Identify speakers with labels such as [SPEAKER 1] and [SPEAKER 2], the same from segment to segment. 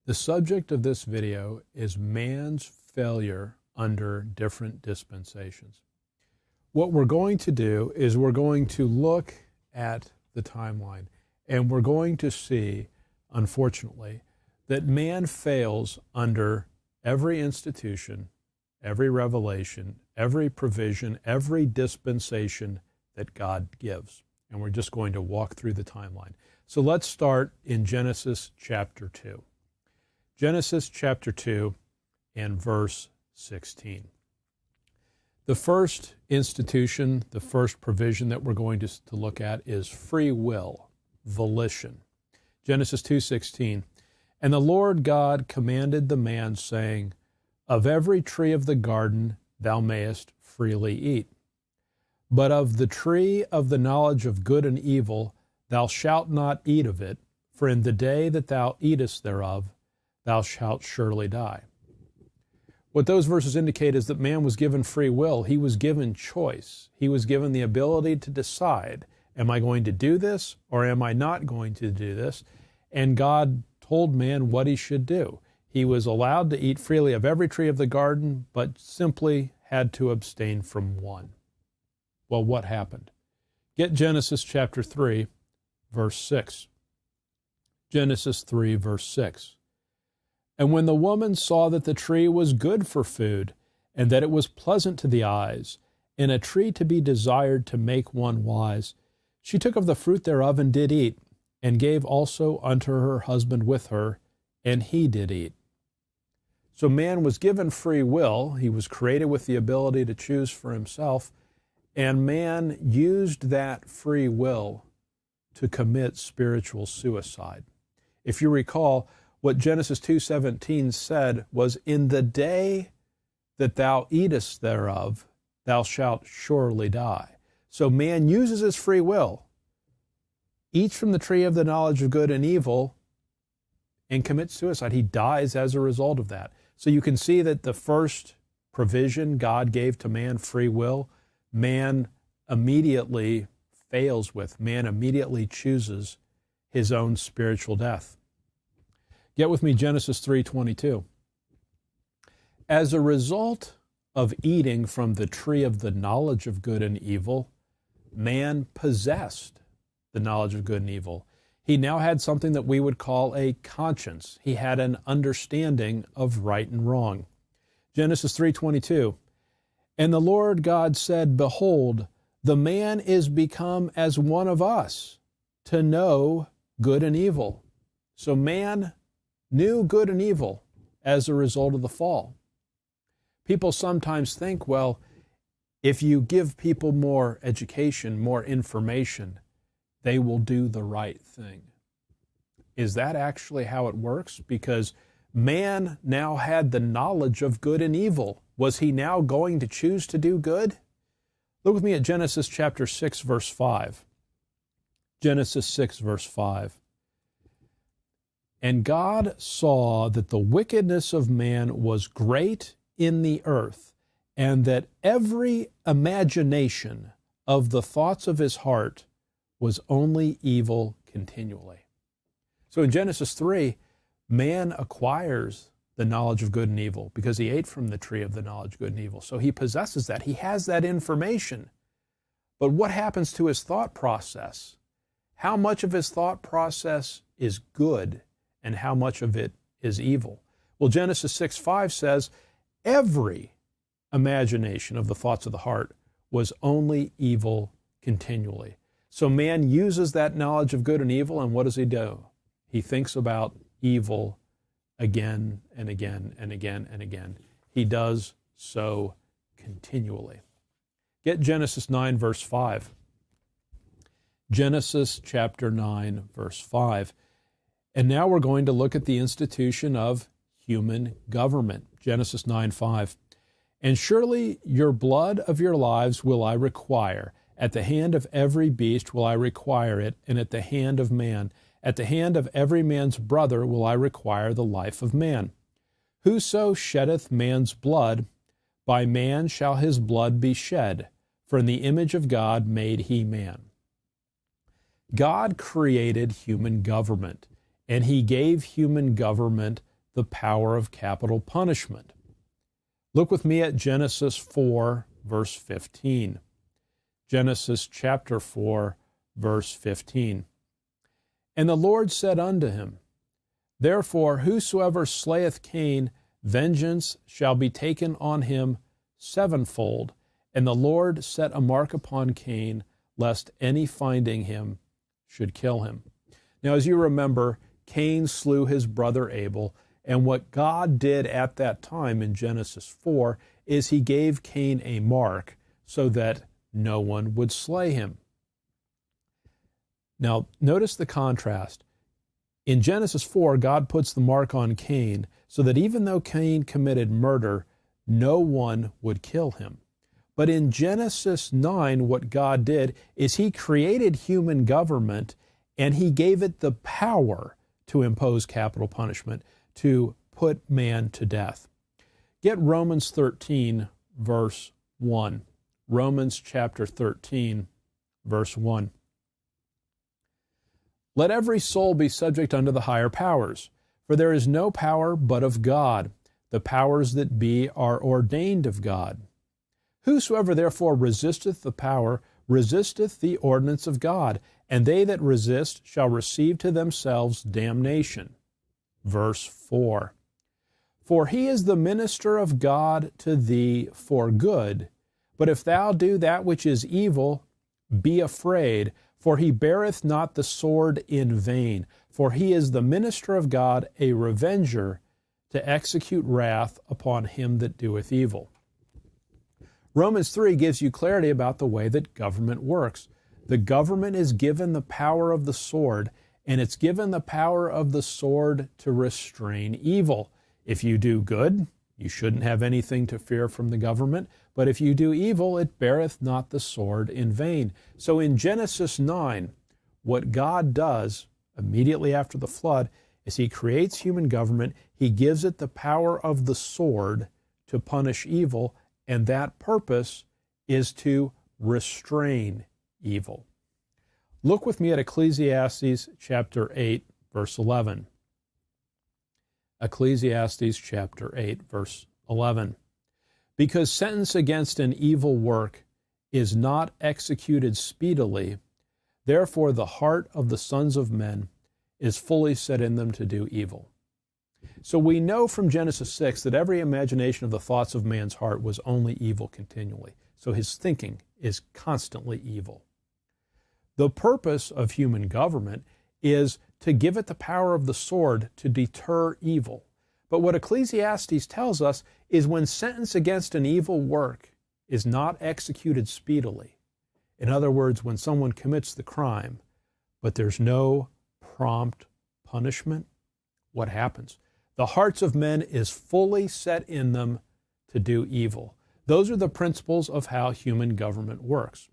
[SPEAKER 1] The subject of this video is man's failure under different dispensations. What we're going to do is we're going to look at the timeline, and we're going to see, unfortunately, that man fails under every institution, every revelation, every provision, every dispensation that God gives. And we're just going to walk through the timeline. So let's start in Genesis chapter 2. Genesis chapter 2 and verse 16. The first institution, the first provision that we're going to look at is free will, volition. Genesis 2:16. And the Lord God commanded the man, saying, Of every tree of the garden thou mayest freely eat. But of the tree of the knowledge of good and evil thou shalt not eat of it, for in the day that thou eatest thereof thou shalt surely die. What those verses indicate is that man was given free will. He was given choice. He was given the ability to decide, am I going to do this or am I not going to do this? And God told man what he should do. He was allowed to eat freely of every tree of the garden, but simply had to abstain from one. Well, what happened? Get Genesis chapter 3, verse 6. Genesis 3, verse 6. And when the woman saw that the tree was good for food, and that it was pleasant to the eyes, and a tree to be desired to make one wise, she took of the fruit thereof and did eat, and gave also unto her husband with her, and he did eat. So man was given free will. He was created with the ability to choose for himself, and man used that free will to commit spiritual suicide. If you recall, what Genesis 2:17 said was, In the day that thou eatest thereof, thou shalt surely die. So man uses his free will, eats from the tree of the knowledge of good and evil, and commits suicide. He dies as a result of that. So you can see that the first provision God gave to man, free will, man immediately fails with. Man immediately chooses his own spiritual death. Get with me Genesis 3:22. As a result of eating from the tree of the knowledge of good and evil, man possessed the knowledge of good and evil. He now had something that we would call a conscience. He had an understanding of right and wrong. Genesis 3:22. And the Lord God said, Behold, the man is become as one of us, to know good and evil. So man knew good and evil as a result of the fall. People sometimes think, well, if you give people more education, more information, they will do the right thing. Is that actually how it works? Because man now had the knowledge of good and evil. Was he now going to choose to do good? Look with me at Genesis chapter 6, verse 5. Genesis 6, verse 5. And God saw that the wickedness of man was great in the earth, and that every imagination of the thoughts of his heart was only evil continually. So in Genesis 3, man acquires the knowledge of good and evil because he ate from the tree of the knowledge of good and evil. So he possesses that. He has that information. But what happens to his thought process? How much of his thought process is good and how much of it is evil? Well, Genesis 6:5 says, every imagination of the thoughts of the heart was only evil continually. So man uses that knowledge of good and evil, and what does he do? He thinks about evil again and again and again and again. He does so continually. Get Genesis 9, verse 5. Genesis chapter 9, verse 5. And now we're going to look at the institution of human government. Genesis 9:5. And surely your blood of your lives will I require. At the hand of every beast will I require it, and at the hand of man. At the hand of every man's brother will I require the life of man. Whoso sheddeth man's blood, by man shall his blood be shed, for in the image of God made he man. God created human government, and he gave human government the power of capital punishment. Look with me at Genesis 4, verse 15. Genesis chapter 4, verse 15. And the Lord said unto him, Therefore whosoever slayeth Cain, vengeance shall be taken on him sevenfold. And the Lord set a mark upon Cain, lest any finding him should kill him. Now, as you remember, Cain slew his brother Abel, and what God did at that time in Genesis 4 is he gave Cain a mark so that no one would slay him. Now, notice the contrast. In Genesis 4, God puts the mark on Cain so that even though Cain committed murder, no one would kill him. But in Genesis 9, what God did is he created human government and he gave it the power to impose capital punishment, to put man to death. Get Romans 13, verse 1. Romans chapter 13, verse 1. Let every soul be subject unto the higher powers, for there is no power but of God. The powers that be are ordained of God. Whosoever therefore resisteth the power, resisteth the ordinance of God, and they that resist shall receive to themselves damnation. Verse 4. For he is the minister of God to thee for good. But if thou do that which is evil, be afraid, for he beareth not the sword in vain. For he is the minister of God, a revenger, to execute wrath upon him that doeth evil. Romans 3 gives you clarity about the way that government works. The government is given the power of the sword, and it's given the power of the sword to restrain evil. If you do good, you shouldn't have anything to fear from the government, but if you do evil, it beareth not the sword in vain. So in Genesis 9, what God does immediately after the flood is he creates human government, he gives it the power of the sword to punish evil, and that purpose is to restrain evil. Look with me at Ecclesiastes chapter 8, verse 11. Ecclesiastes chapter 8, verse 11. Because sentence against an evil work is not executed speedily, therefore the heart of the sons of men is fully set in them to do evil. So we know from Genesis 6 that every imagination of the thoughts of man's heart was only evil continually. So his thinking is constantly evil. The purpose of human government is to give it the power of the sword to deter evil. But what Ecclesiastes tells us is when sentence against an evil work is not executed speedily, in other words, when someone commits the crime, but there's no prompt punishment, what happens? The hearts of men is fully set in them to do evil. Those are the principles of how human government works.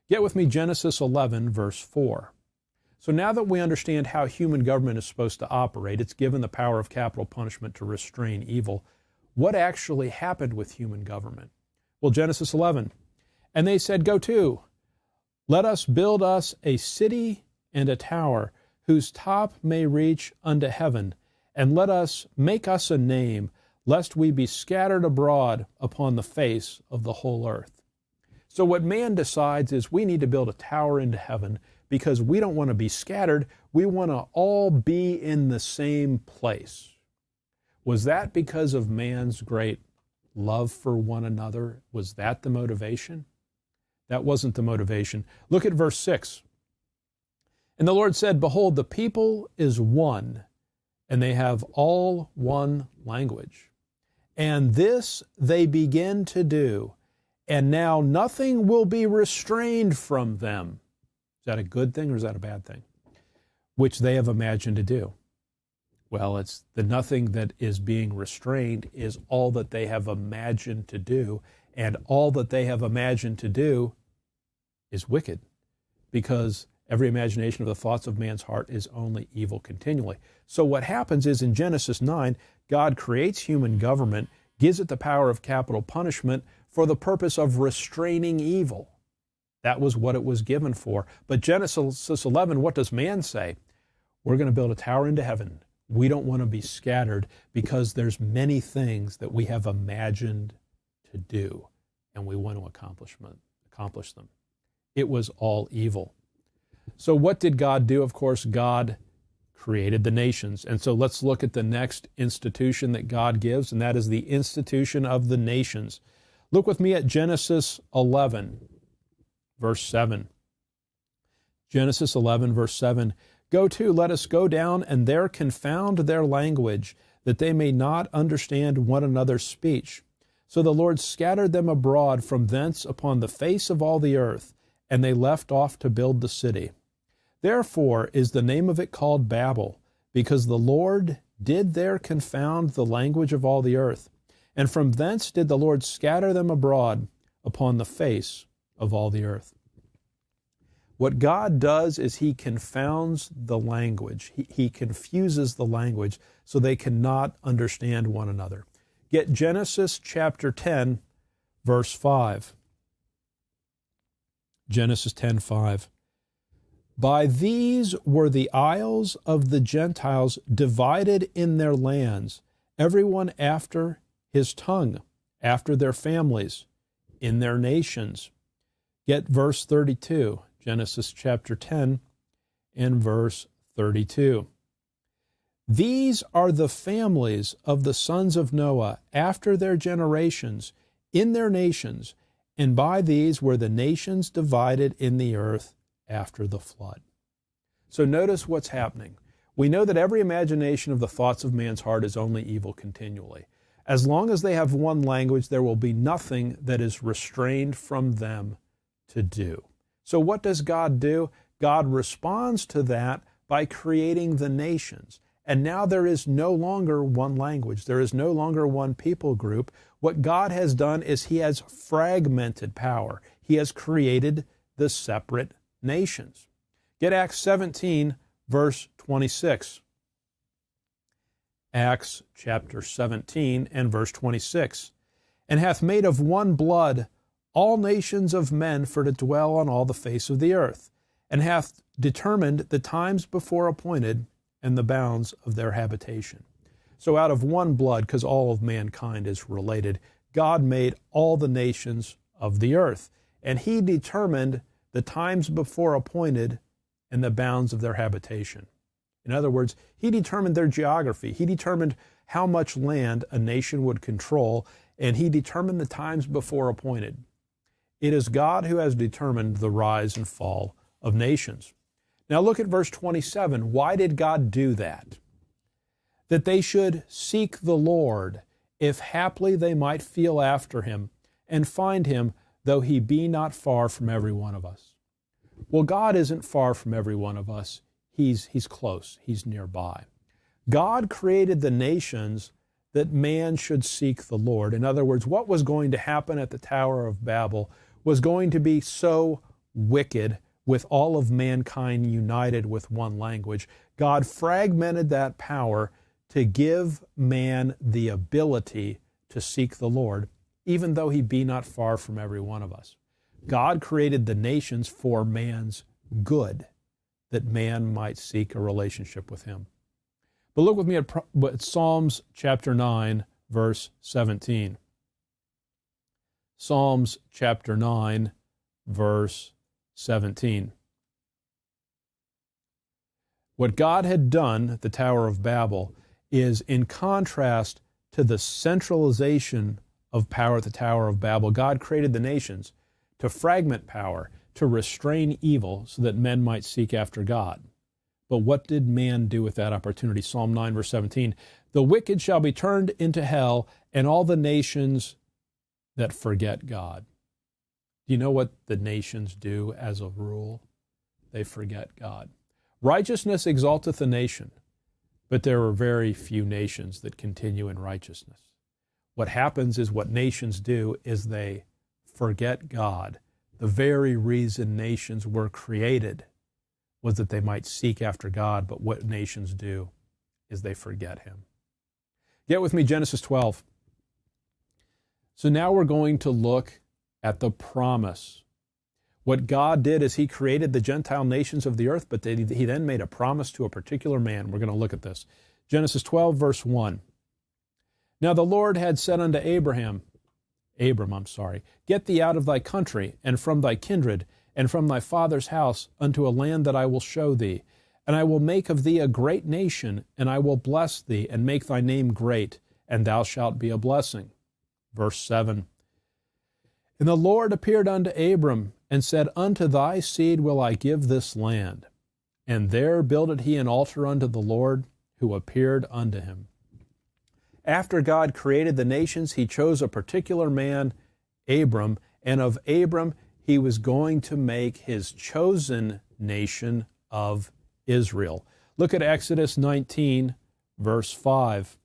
[SPEAKER 1] Get with me Genesis 11, verse 4. So now that we understand how human government is supposed to operate, it's given the power of capital punishment to restrain evil. What actually happened with human government? Well, Genesis 11. And they said, Go to, let us build us a city and a tower, whose top may reach unto heaven, and let us make us a name, lest we be scattered abroad upon the face of the whole earth. So what man decides is we need to build a tower into heaven because we don't want to be scattered. We want to all be in the same place. Was that because of man's great love for one another? Was that the motivation? That wasn't the motivation. Look at verse 6. And the Lord said, Behold, the people is one, and they have all one language. And this they begin to do, and now nothing will be restrained from them. Is that a good thing or is that a bad thing? Which they have imagined to do. Well, it's the nothing that is being restrained is all that they have imagined to do, and all that they have imagined to do is wicked, because every imagination of the thoughts of man's heart is only evil continually. So what happens is in Genesis 9, God creates human government, gives it the power of capital punishment for the purpose of restraining evil. That was what it was given for. But Genesis 11, what does man say? We're going to build a tower into heaven. We don't want to be scattered because there's many things that we have imagined to do, and we want to accomplish them. It was all evil. So what did God do? Of course, God created the nations. And so let's look at the next institution that God gives, and that is the institution of the nations. Look with me at Genesis 11, verse 7. Genesis 11, verse 7. Go to, let us go down, and there confound their language, that they may not understand one another's speech. So the Lord scattered them abroad from thence upon the face of all the earth, and they left off to build the city. Therefore is the name of it called Babel, because the Lord did there confound the language of all the earth. And from thence did the Lord scatter them abroad upon the face of all the earth. What God does is He confounds the language. He confuses the language so they cannot understand one another. Get Genesis chapter 10, verse 5. Genesis 10:5. By these were the isles of the Gentiles divided in their lands, everyone after his tongue, after their families, in their nations. Get verse 32, Genesis chapter 10 and verse 32. These are the families of the sons of Noah after their generations, in their nations, and by these were the nations divided in the earth after the flood. So notice what's happening. We know that every imagination of the thoughts of man's heart is only evil continually. As long as they have one language, there will be nothing that is restrained from them to do. So what does God do? God responds to that by creating the nations. And now there is no longer one language. There is no longer one people group. What God has done is He has fragmented power. He has created the separate nations. Get Acts 17, verse 26. Acts chapter 17 and verse 26. And hath made of one blood all nations of men for to dwell on all the face of the earth, and hath determined the times before appointed and the bounds of their habitation. So out of one blood, because all of mankind is related, God made all the nations of the earth, and He determined the times before appointed and the bounds of their habitation. In other words, He determined their geography. He determined how much land a nation would control, and He determined the times before appointed. It is God who has determined the rise and fall of nations. Now look at verse 27. Why did God do that? That they should seek the Lord, if haply they might feel after Him, and find Him, though He be not far from every one of us. Well, God isn't far from every one of us. He's close. He's nearby. God created the nations that man should seek the Lord. In other words, what was going to happen at the Tower of Babel was going to be so wicked, with all of mankind united with one language. God fragmented that power to give man the ability to seek the Lord, even though He be not far from every one of us. God created the nations for man's good, that man might seek a relationship with Him. But look with me at Psalms chapter 9, verse 17. Psalms chapter 9, verse 17. What God had done at the Tower of Babel is in contrast to the centralization of power at the Tower of Babel. God created the nations to fragment power, to restrain evil so that men might seek after God. But what did man do with that opportunity? Psalm 9, verse 17. The wicked shall be turned into hell, and all the nations that forget God. Do you know what the nations do as a rule? They forget God. Righteousness exalteth a nation, but there are very few nations that continue in righteousness. What happens is what nations do is they forget God. The very reason nations were created was that they might seek after God, but what nations do is they forget Him. Get with me, Genesis 12. So now we're going to look at the promise. What God did is He created the Gentile nations of the earth, but He then made a promise to a particular man. We're going to look at this. Genesis 12, verse 1. Now the Lord had said unto Abram, Get thee out of thy country, and from thy kindred, and from thy father's house, unto a land that I will show thee. And I will make of thee a great nation, and I will bless thee, and make thy name great, and thou shalt be a blessing. Verse 7. And the Lord appeared unto Abram, and said, Unto thy seed will I give this land. And there builded he an altar unto the Lord, who appeared unto him. After God created the nations, he chose a particular man, Abram, and of Abram he was going to make his chosen nation of Israel. Look at Exodus 19, verse 5.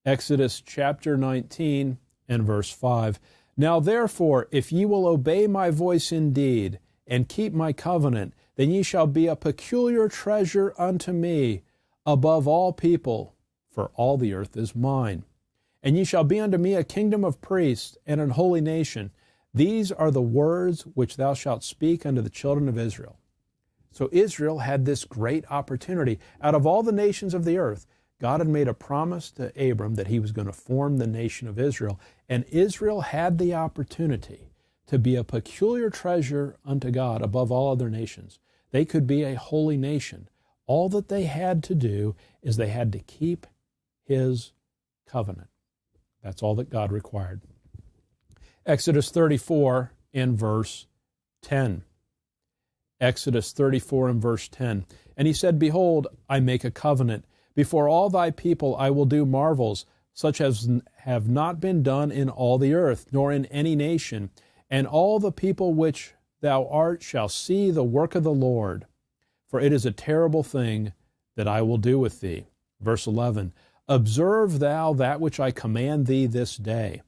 [SPEAKER 1] Exodus chapter 19 and verse 5. Now therefore, if ye will obey my voice indeed, and keep my covenant, then ye shall be a peculiar treasure unto me above all people, for all the earth is mine. And ye shall be unto me a kingdom of priests and an holy nation. These are the words which thou shalt speak unto the children of Israel. So Israel had this great opportunity. Out of all the nations of the earth, God had made a promise to Abram that he was going to form the nation of Israel. And Israel had the opportunity to be a peculiar treasure unto God above all other nations. They could be a holy nation. All that they had to do is they had to keep his covenant. That's all that God required. Exodus 34 and verse 10. Exodus 34 and verse 10. And he said, Behold, I make a covenant. Before all thy people I will do marvels, such as have not been done in all the earth, nor in any nation. And all the people which thou art shall see the work of the Lord. For it is a terrible thing that I will do with thee. Verse 11. Observe thou that which I command thee this day.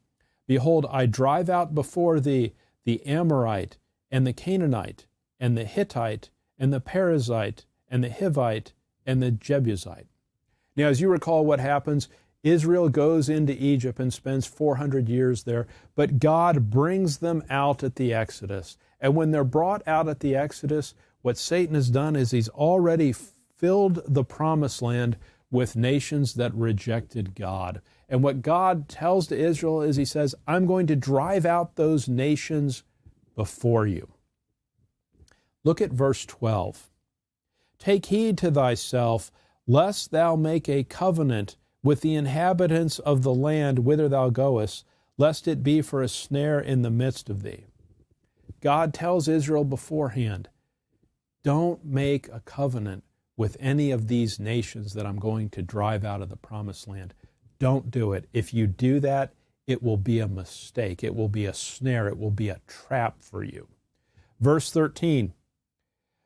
[SPEAKER 1] Behold, I drive out before thee the Amorite, and the Canaanite, and the Hittite, and the Perizzite, and the Hivite, and the Jebusite. Now, as you recall what happens, Israel goes into Egypt and spends 400 years there, but God brings them out at the Exodus. And when they're brought out at the Exodus, what Satan has done is he's already filled the promised land with nations that rejected God. And what God tells to Israel is he says, I'm going to drive out those nations before you. Look at verse 12. Take heed to thyself, lest thou make a covenant with the inhabitants of the land whither thou goest, lest it be for a snare in the midst of thee. God tells Israel beforehand, don't make a covenant with any of these nations that I'm going to drive out of the promised land. Don't do it. If you do that, it will be a mistake. It will be a snare. It will be a trap for you. Verse 13,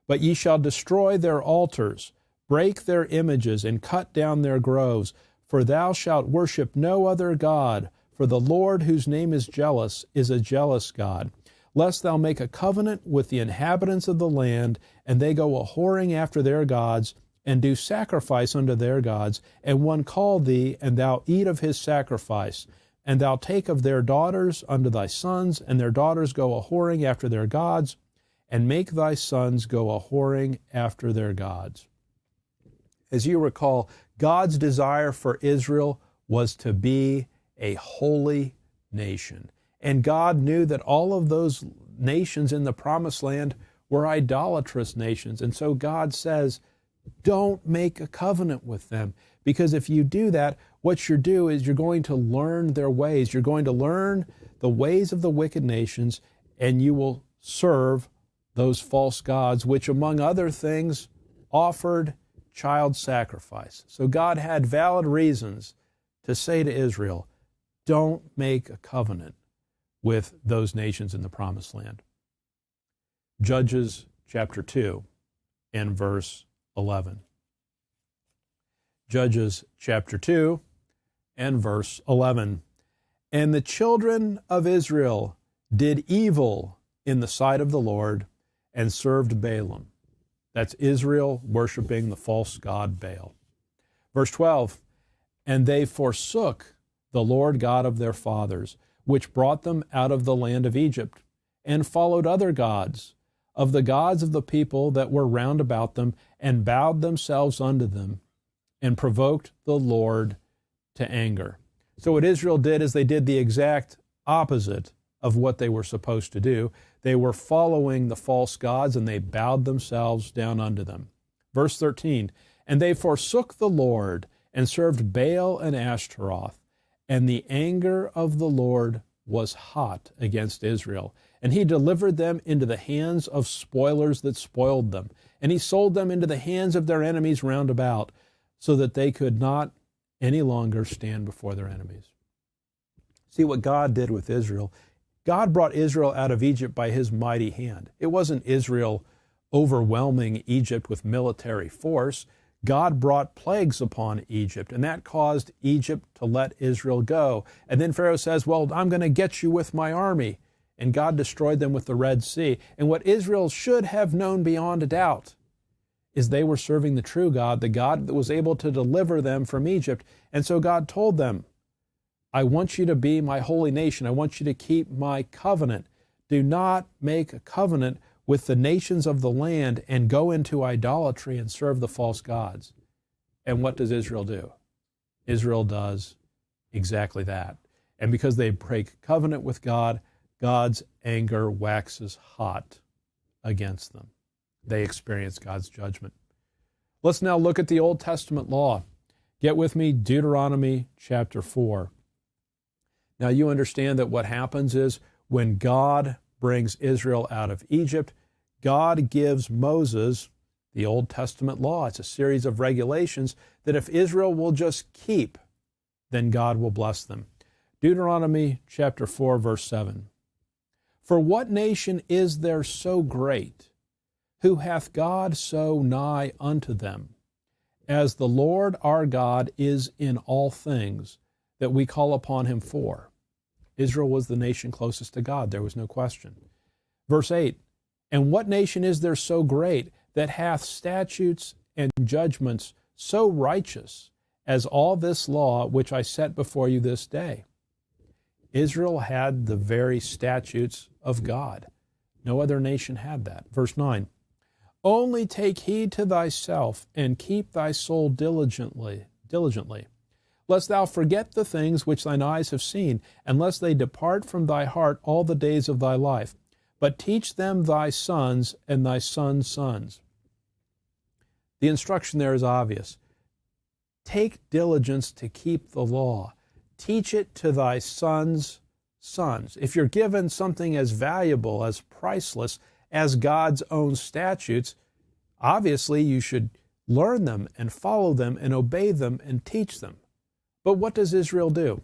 [SPEAKER 1] But ye shall destroy their altars, break their images, and cut down their groves. For thou shalt worship no other God, for the Lord, whose name is jealous, is a jealous God. Lest thou make a covenant with the inhabitants of the land, and they go a-whoring after their gods, and do sacrifice unto their gods, and one call thee, and thou eat of his sacrifice. And thou take of their daughters unto thy sons, and their daughters go a-whoring after their gods, and make thy sons go a-whoring after their gods. As you recall, God's desire for Israel was to be a holy nation. And God knew that all of those nations in the promised land were idolatrous nations. And so God says, don't make a covenant with them. Because if you do that, what you do is you're going to learn their ways. You're going to learn the ways of the wicked nations, and you will serve those false gods, which among other things offered child sacrifice. So God had valid reasons to say to Israel, don't make a covenant with those nations in the promised land. Judges chapter 2 and verse 11. Judges chapter 2 and verse 11. And the children of Israel did evil in the sight of the Lord and served Balaam. That's Israel worshiping the false god Baal. Verse 12. And they forsook the Lord God of their fathers, which brought them out of the land of Egypt, and followed other gods, of the gods of the people that were round about them, and bowed themselves unto them. and provoked the Lord to anger. So what Israel did is they did the exact opposite of what they were supposed to do. They were following the false gods, and they bowed themselves down unto them. Verse 13, and they forsook the Lord and served Baal and Ashtaroth, and the anger of the Lord was hot against Israel. And he delivered them into the hands of spoilers that spoiled them. And he sold them into the hands of their enemies round about, so that they could not any longer stand before their enemies. See what God did with Israel. God brought Israel out of Egypt by his mighty hand. It wasn't Israel overwhelming Egypt with military force. God brought plagues upon Egypt, and that caused Egypt to let Israel go. And then Pharaoh says, well, I'm going to get you with my army. And God destroyed them with the Red Sea. And what Israel should have known beyond a doubt is they were serving the true God, the God that was able to deliver them from Egypt. And so God told them, I want you to be my holy nation. I want you to keep my covenant. Do not make a covenant with the nations of the land and go into idolatry and serve the false gods. And what does Israel do? Israel does exactly that. And because they break covenant with God, God's anger waxes hot against them. They experience God's judgment. Let's now look at the Old Testament law. Get with me, Deuteronomy chapter 4. Now you understand that what happens is when God brings Israel out of Egypt, God gives Moses the Old Testament law. It's a series of regulations that if Israel will just keep, then God will bless them. Deuteronomy chapter 4, verse 7. For what nation is there so great, who hath God so nigh unto them, as the Lord our God is in all things that we call upon him for? Israel was the nation closest to God. There was no question. Verse 8, and what nation is there so great that hath statutes and judgments so righteous as all this law which I set before you this day? Israel had the very statutes of God. No other nation had that. Verse 9, only take heed to thyself and keep thy soul diligently, lest thou forget the things which thine eyes have seen, and lest they depart from thy heart all the days of thy life. But teach them thy sons and thy sons' sons. The instruction there is obvious. Take diligence to keep the law. Teach it to thy sons' sons. If you're given something as valuable, as priceless as God's own statutes, obviously you should learn them and follow them and obey them and teach them. But what does Israel do?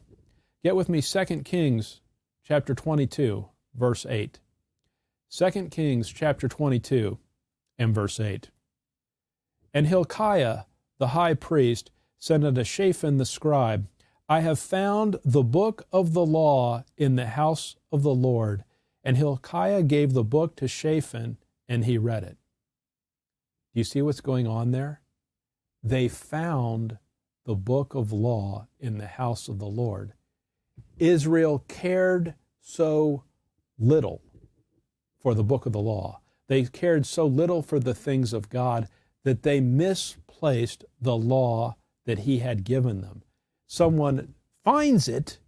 [SPEAKER 1] Get with me 2 Kings chapter 22, verse 8. 2 Kings chapter 22 and verse 8. And Hilkiah the high priest said unto Shaphan the scribe, I have found the book of the law in the house of the Lord. And Hilkiah gave the book to Shaphan, and he read it. Do you see what's going on there? They found the book of law in the house of the Lord. Israel cared so little for the book of the law. They cared so little for the things of God that they misplaced the law that he had given them. Someone finds it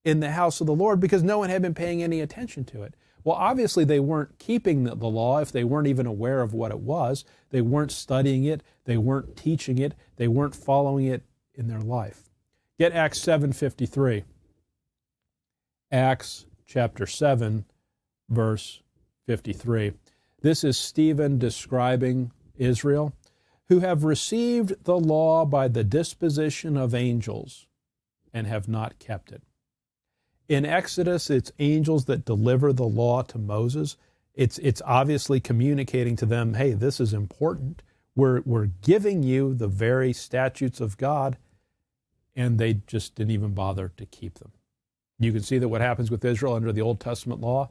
[SPEAKER 1] in the house of the Lord because no one had been paying any attention to it. Well, obviously they weren't keeping the law if they weren't even aware of what it was. They weren't studying it. They weren't teaching it. They weren't following it in their life. Get Acts 7:53. Acts chapter 7, verse 53. This is Stephen describing Israel, who have received the law by the disposition of angels and have not kept it. In Exodus, it's angels that deliver the law to Moses. It's obviously communicating to them, hey, this is important. We're giving you the very statutes of God, and they just didn't even bother to keep them. You can see that what happens with Israel under the Old Testament law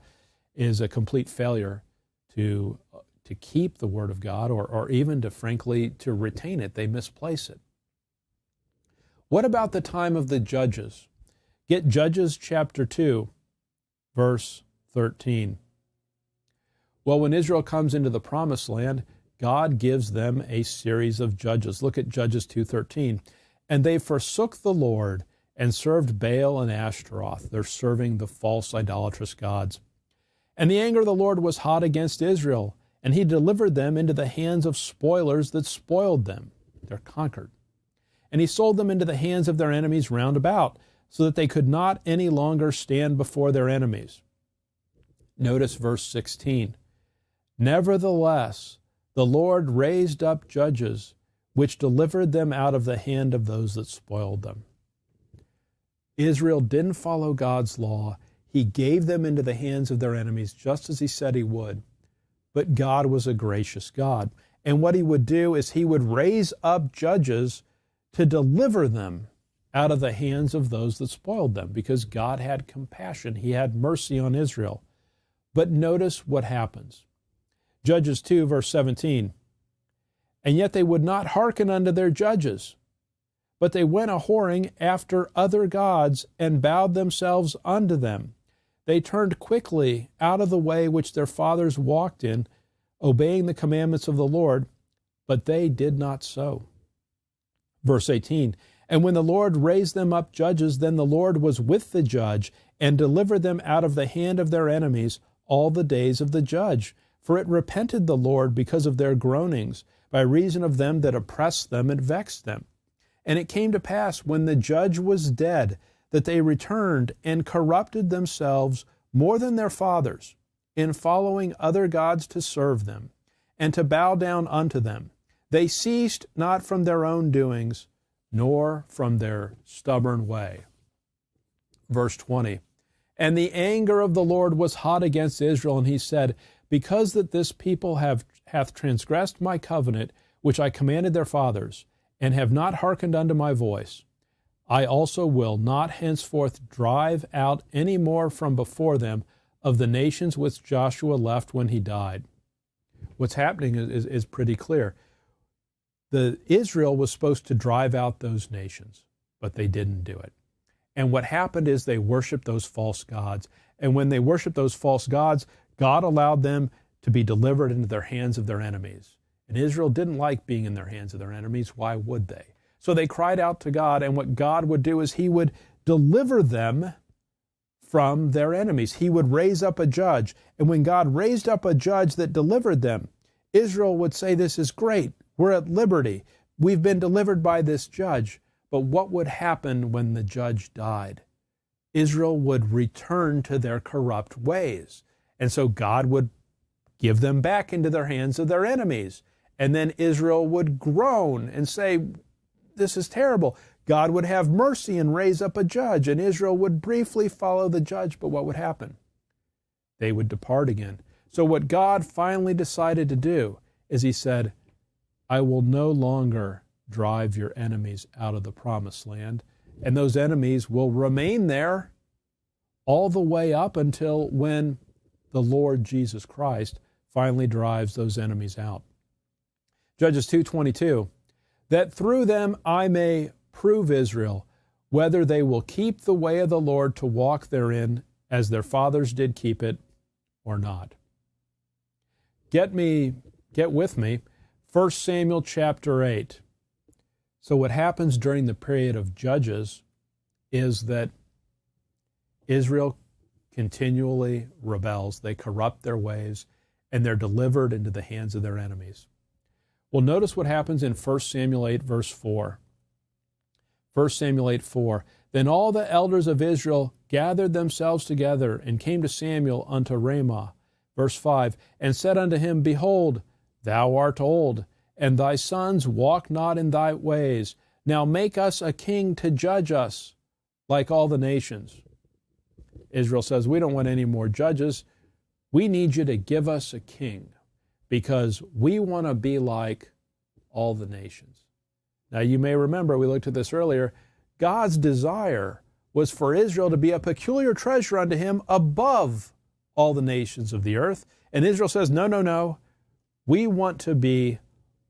[SPEAKER 1] is a complete failure to keep the Word of God or even to, frankly, to retain it. They misplace it. What about the time of the judges? Get Judges chapter 2, verse 13. Well, when Israel comes into the promised land, God gives them a series of judges. Look at Judges 2:13. And they forsook the Lord and served Baal and Ashtaroth. They're serving the false idolatrous gods. And the anger of the Lord was hot against Israel, and he delivered them into the hands of spoilers that spoiled them. They're conquered. And he sold them into the hands of their enemies round about, so that they could not any longer stand before their enemies. Notice verse 16. Nevertheless, the Lord raised up judges, which delivered them out of the hand of those that spoiled them. Israel didn't follow God's law. He gave them into the hands of their enemies, just as he said he would. But God was a gracious God. And what he would do is he would raise up judges to deliver them out of the hands of those that spoiled them, because God had compassion. He had mercy on Israel. But notice what happens. Judges 2, verse 17. And yet they would not hearken unto their judges, but they went a-whoring after other gods and bowed themselves unto them. They turned quickly out of the way which their fathers walked in, obeying the commandments of the Lord, but they did not so. Verse 18. And when the Lord raised them up judges, then the Lord was with the judge, and delivered them out of the hand of their enemies all the days of the judge. For it repented the Lord because of their groanings, by reason of them that oppressed them and vexed them. And it came to pass, when the judge was dead, that they returned and corrupted themselves more than their fathers, in following other gods to serve them, and to bow down unto them. They ceased not from their own doings, nor from their stubborn way. Verse 20. And the anger of the Lord was hot against Israel, and he said, Because that this people hath transgressed my covenant, which I commanded their fathers, and have not hearkened unto my voice, I also will not henceforth drive out any more from before them of the nations which Joshua left when he died. What's happening is pretty clear. Israel was supposed to drive out those nations, but they didn't do it. And what happened is they worshiped those false gods. And when they worshiped those false gods, God allowed them to be delivered into their hands of their enemies. And Israel didn't like being in their hands of their enemies. Why would they? So they cried out to God, and what God would do is he would deliver them from their enemies. He would raise up a judge. And when God raised up a judge that delivered them, Israel would say, this is great. We're at liberty. We've been delivered by this judge. But what would happen when the judge died? Israel would return to their corrupt ways. And so God would give them back into their hands of their enemies. And then Israel would groan and say, this is terrible. God would have mercy and raise up a judge, and Israel would briefly follow the judge, but what would happen? They would depart again. So what God finally decided to do is he said, I will no longer drive your enemies out of the promised land, and those enemies will remain there all the way up until when the Lord Jesus Christ finally drives those enemies out. Judges 2:22, that through them I may prove Israel, whether they will keep the way of the Lord to walk therein, as their fathers did keep it, or not. Get with me, 1 Samuel chapter 8. So what happens during the period of Judges is that Israel continually rebels. They corrupt their ways, and they're delivered into the hands of their enemies. Well, notice what happens in 1 Samuel 8, verse 4. 1 Samuel 8, 4. Then all the elders of Israel gathered themselves together and came to Samuel unto Ramah. Verse 5. And said unto him, Behold, thou art old, and thy sons walk not in thy ways. Now make us a king to judge us, like all the nations. Israel says, we don't want any more judges. We need you to give us a king, because we want to be like all the nations. Now, you may remember, we looked at this earlier, God's desire was for Israel to be a peculiar treasure unto him above all the nations of the earth. And Israel says, no, no, no. We want to be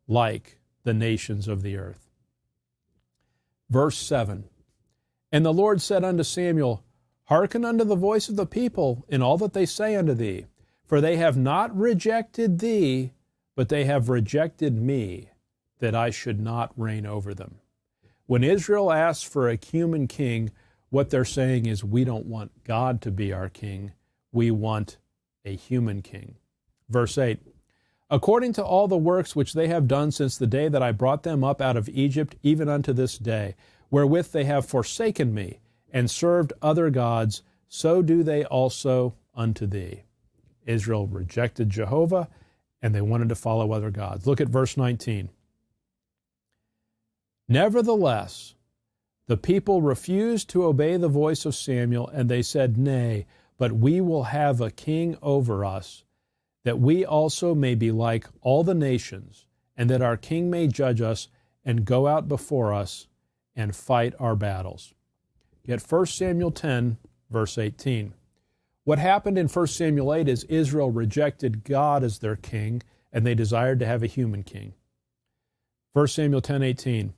[SPEAKER 1] like the nations of the earth. Verse 7. And the Lord said unto Samuel, Hearken unto the voice of the people in all that they say unto thee, for they have not rejected thee, but they have rejected me, that I should not reign over them. When Israel asks for a human king, what they're saying is, we don't want God to be our king. We want a human king. Verse 8, according to all the works which they have done since the day that I brought them up out of Egypt, even unto this day, wherewith they have forsaken me, and served other gods, so do they also unto thee. Israel rejected Jehovah, and they wanted to follow other gods. Look at verse 19. Nevertheless, the people refused to obey the voice of Samuel, and they said, Nay, but we will have a king over us, that we also may be like all the nations, and that our king may judge us and go out before us and fight our battles. Yet 1 Samuel 10, verse 18. What happened in 1 Samuel 8 is Israel rejected God as their king, and they desired to have a human king. 1 Samuel 10:18.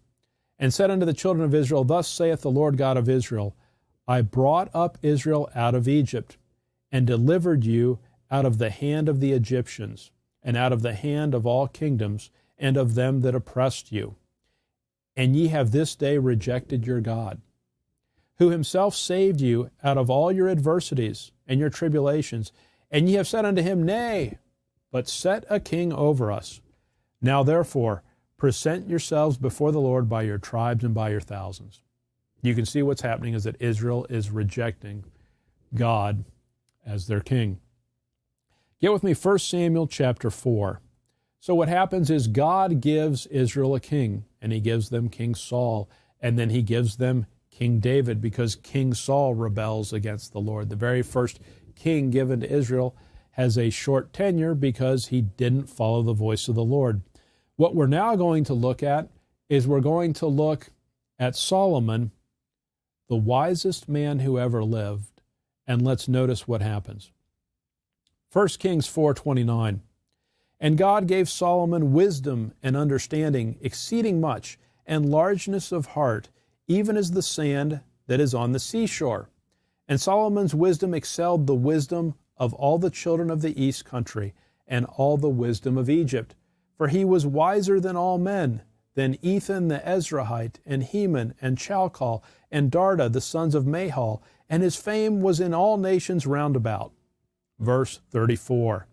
[SPEAKER 1] And said unto the children of Israel, Thus saith the Lord God of Israel, I brought up Israel out of Egypt, and delivered you out of the hand of the Egyptians, and out of the hand of all kingdoms, and of them that oppressed you. And ye have this day rejected your God, who himself saved you out of all your adversities and your tribulations. And ye have said unto him, Nay, but set a king over us. Now therefore, present yourselves before the Lord by your tribes and by your thousands. You can see what's happening is that Israel is rejecting God as their king. Get with me 1 Samuel chapter 4. So what happens is God gives Israel a king, and he gives them King Saul, and then he gives them King David, because King Saul rebels against the Lord. The very first king given to Israel has a short tenure because he didn't follow the voice of the Lord. What we're now going to look at is we're going to look at Solomon, the wisest man who ever lived, and let's notice what happens. 1 Kings 4:29. And God gave Solomon wisdom and understanding exceeding much, and largeness of heart, even as the sand that is on the seashore. And Solomon's wisdom excelled the wisdom of all the children of the east country, and all the wisdom of Egypt. For he was wiser than all men, than Ethan the Ezrahite, and Heman, and Chalcol, and Darda, the sons of Mahal, and his fame was in all nations round about. Verse 34.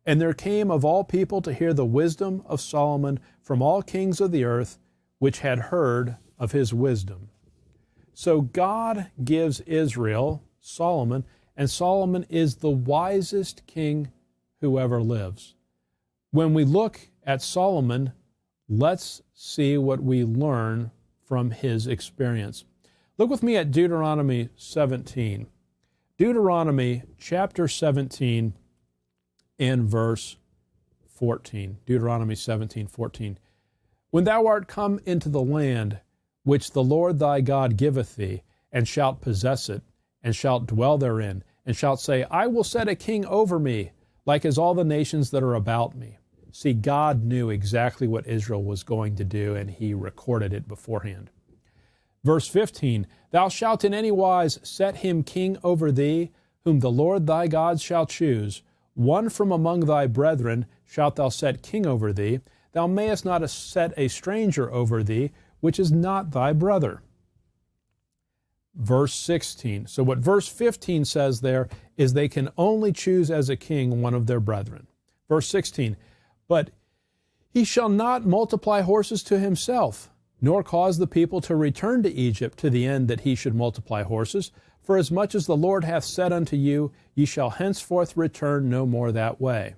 [SPEAKER 1] And there came of all people to hear the wisdom of Solomon from all kings of the earth, which had heard of his wisdom. So God gives Israel Solomon, and Solomon is the wisest king who ever lives. When we look at Solomon, let's see what we learn from his experience. Look with me at Deuteronomy 17. Deuteronomy chapter 17 and verse 14. Deuteronomy 17:14. When thou art come into the land which the Lord thy God giveth thee, and shalt possess it, and shalt dwell therein, and shalt say, I will set a king over me, like as all the nations that are about me. See, God knew exactly what Israel was going to do, and he recorded it beforehand. Verse 15, Thou shalt in any wise set him king over thee, whom the Lord thy God shall choose. One from among thy brethren shalt thou set king over thee. Thou mayest not set a stranger over thee, which is not thy brother. Verse 16. So what verse 15 says there is they can only choose as a king one of their brethren. Verse 16. But he shall not multiply horses to himself, nor cause the people to return to Egypt to the end that he should multiply horses. For as much as the Lord hath said unto you, ye shall henceforth return no more that way.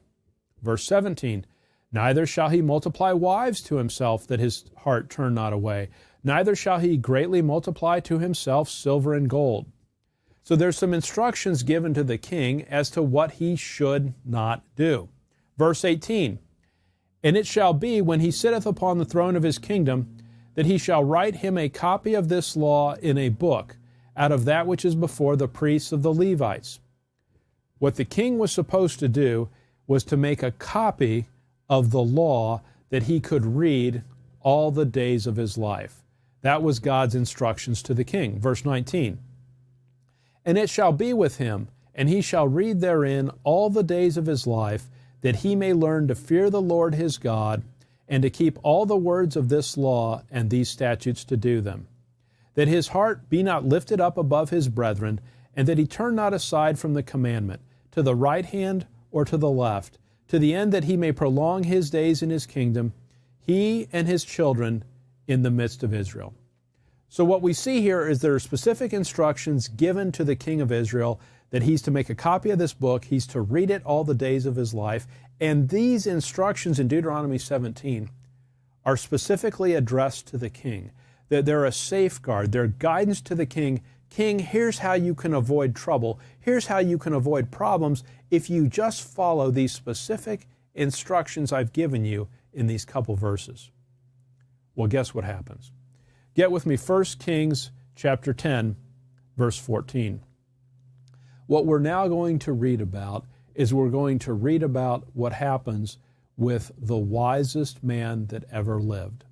[SPEAKER 1] Verse 17. Neither shall he multiply wives to himself, that his heart turn not away. Neither shall he greatly multiply to himself silver and gold. So there's some instructions given to the king as to what he should not do. Verse 18. And it shall be, when he sitteth upon the throne of his kingdom, that he shall write him a copy of this law in a book, out of that which is before the priests of the Levites. What the king was supposed to do was to make a copy of the law that he could read all the days of his life. That was God's instructions to the king. Verse 19. And it shall be with him, and he shall read therein all the days of his life, that he may learn to fear the Lord his God, and to keep all the words of this law and these statutes to do them, that his heart be not lifted up above his brethren, and that he turn not aside from the commandment, to the right hand or to the left, to the end that he may prolong his days in his kingdom, he and his children in the midst of Israel. So what we see here is there are specific instructions given to the king of Israel that he's to make a copy of this book, he's to read it all the days of his life, and these instructions in Deuteronomy 17 are specifically addressed to the king. They're a safeguard, they're guidance to the king. King, here's how you can avoid trouble. Here's how you can avoid problems if you just follow these specific instructions I've given you in these couple verses. Well, guess what happens? Get with me 1 Kings chapter 10, verse 14. What we're now going to read about is we're going to read about what happens with the wisest man that ever lived.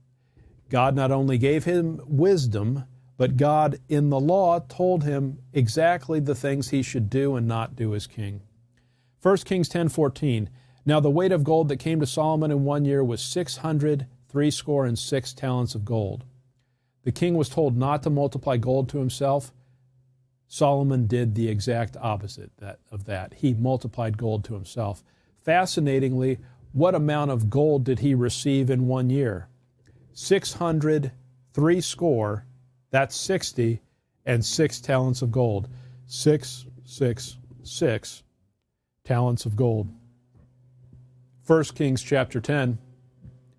[SPEAKER 1] God not only gave him wisdom, but God in the law told him exactly the things he should do and not do as king. 1 Kings 10:14. Now the weight of gold that came to Solomon in 1 year was 666 talents of gold. The king was told not to multiply gold to himself. Solomon did the exact opposite of that. He multiplied gold to himself. Fascinatingly, what amount of gold did he receive in 1 year? 666, that's 60, and 6 talents of gold. 666 talents of gold. 1 Kings chapter 10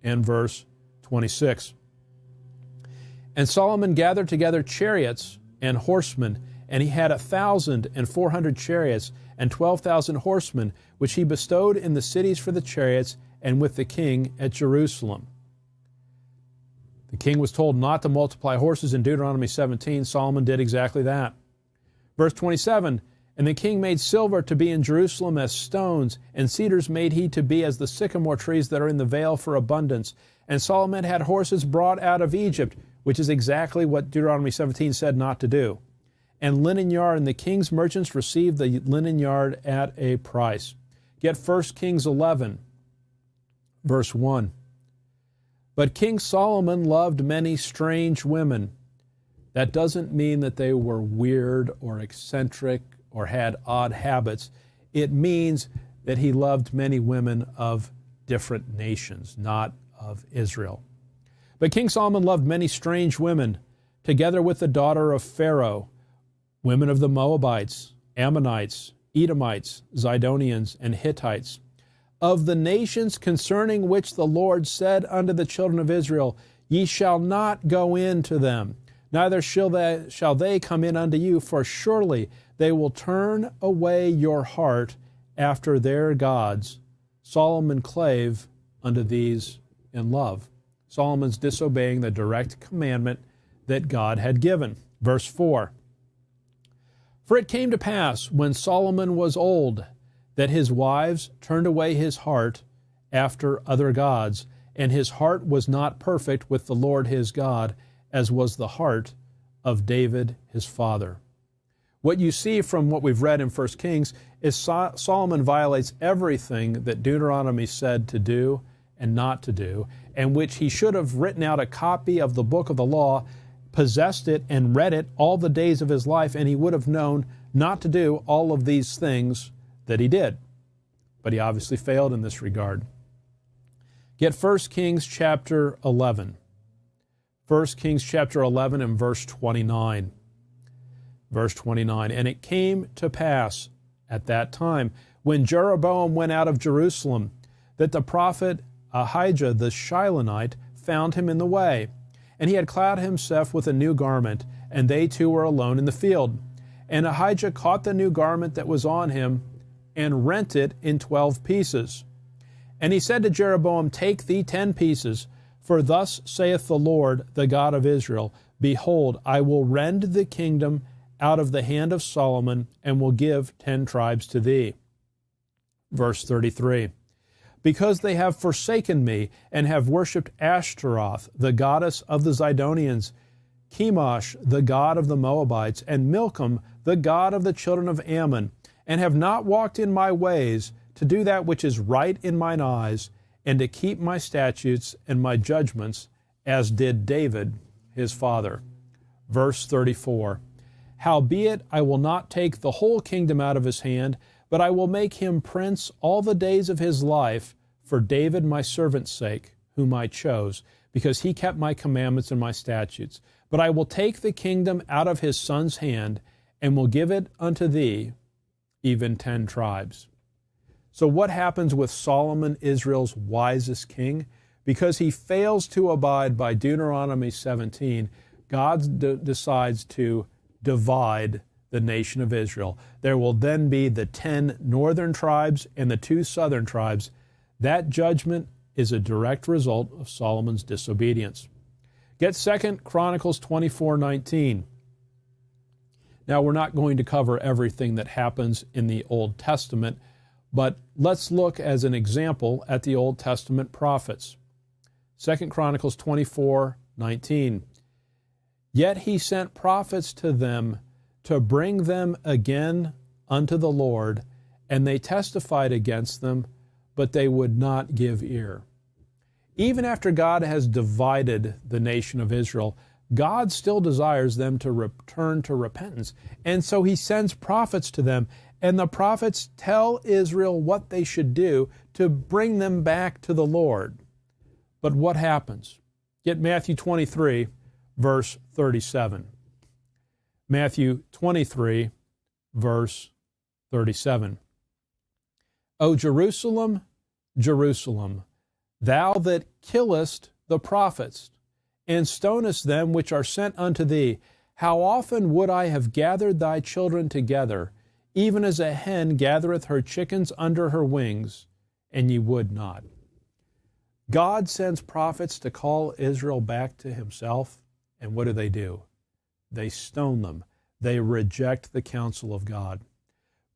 [SPEAKER 1] and verse 26. And Solomon gathered together chariots and horsemen, and he had 1,400 chariots and 12,000 horsemen, which he bestowed in the cities for the chariots and with the king at Jerusalem. The king was told not to multiply horses in Deuteronomy 17. Solomon did exactly that. Verse 27, and the king made silver to be in Jerusalem as stones, and cedars made he to be as the sycamore trees that are in the vale for abundance. And Solomon had horses brought out of Egypt, which is exactly what Deuteronomy 17 said not to do. And linen yard, and the king's merchants received the linen yard at a price. Get 1 Kings 11, verse 1. But King Solomon loved many strange women. That doesn't mean that they were weird or eccentric or had odd habits. It means that he loved many women of different nations, not of Israel. But King Solomon loved many strange women, together with the daughter of Pharaoh, women of the Moabites, Ammonites, Edomites, Zidonians, and Hittites, of the nations concerning which the Lord said unto the children of Israel, Ye shall not go in to them, neither shall they come in unto you, for surely they will turn away your heart after their gods. Solomon clave unto these in love. Solomon's disobeying the direct commandment that God had given. Verse 4. For it came to pass, when Solomon was old, that his wives turned away his heart after other gods, and his heart was not perfect with the Lord his God, as was the heart of David his father. What you see from what we've read in 1 Kings is Solomon violates everything that Deuteronomy said to do and not to do, and which he should have written out a copy of the book of the law, possessed it, and read it all the days of his life, and he would have known not to do all of these things that he did. But he obviously failed in this regard. Get 1 Kings chapter 11. 1 Kings chapter 11 and verse 29. Verse 29, and it came to pass at that time, when Jeroboam went out of Jerusalem, that the prophet Ahijah the Shilonite found him in the way, and he had clad himself with a new garment, and they two were alone in the field. And Ahijah caught the new garment that was on him, and rent it in 12 pieces. And he said to Jeroboam, Take thee 10 pieces, for thus saith the Lord, the God of Israel, Behold, I will rend the kingdom out of the hand of Solomon, and will give 10 tribes to thee. Verse 33, Because they have forsaken me, and have worshipped Ashtaroth, the goddess of the Zidonians, Chemosh, the god of the Moabites, and Milcom, the god of the children of Ammon, and have not walked in my ways, to do that which is right in mine eyes, and to keep my statutes and my judgments, as did David his father. Verse 34, Howbeit I will not take the whole kingdom out of his hand, but I will make him prince all the days of his life, for David my servant's sake, whom I chose, because he kept my commandments and my statutes. But I will take the kingdom out of his son's hand, and will give it unto thee, even 10 tribes. So what happens with Solomon, Israel's wisest king? Because he fails to abide by Deuteronomy 17, God decides to divide the nation of Israel. There will then be the 10 northern tribes and the 2 southern tribes. That judgment is a direct result of Solomon's disobedience. Get 2 Chronicles 24:19. Now, we're not going to cover everything that happens in the Old Testament, but let's look as an example at the Old Testament prophets. 2 Chronicles 24:19. Yet he sent prophets to them to bring them again unto the Lord, and they testified against them, but they would not give ear. Even after God has divided the nation of Israel, God still desires them to return to repentance. And so he sends prophets to them, and the prophets tell Israel what they should do to bring them back to the Lord. But what happens? Get Matthew 23, verse 37. Matthew 23, verse 37. O Jerusalem, Jerusalem, thou that killest the prophets, and stonest them which are sent unto thee, how often would I have gathered thy children together, even as a hen gathereth her chickens under her wings, and ye would not. God sends prophets to call Israel back to himself, and what do? They stone them. They reject the counsel of God.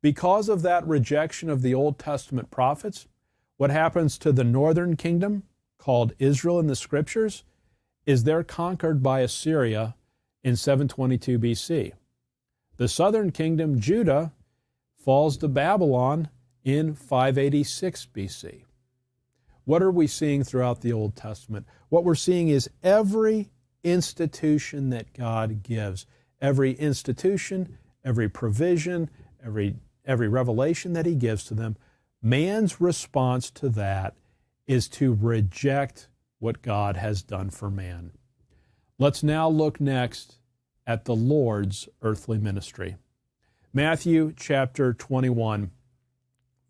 [SPEAKER 1] Because of that rejection of the Old Testament prophets, what happens to the northern kingdom, called Israel in the Scriptures, is they're conquered by Assyria in 722 BC. The southern kingdom, Judah, falls to Babylon in 586 BC. What are we seeing throughout the Old Testament? What we're seeing is every institution that God gives, every institution, every provision, every revelation that he gives to them, man's response to that is to reject what God has done for man. Let's now look next at the Lord's earthly ministry. Matthew chapter 21,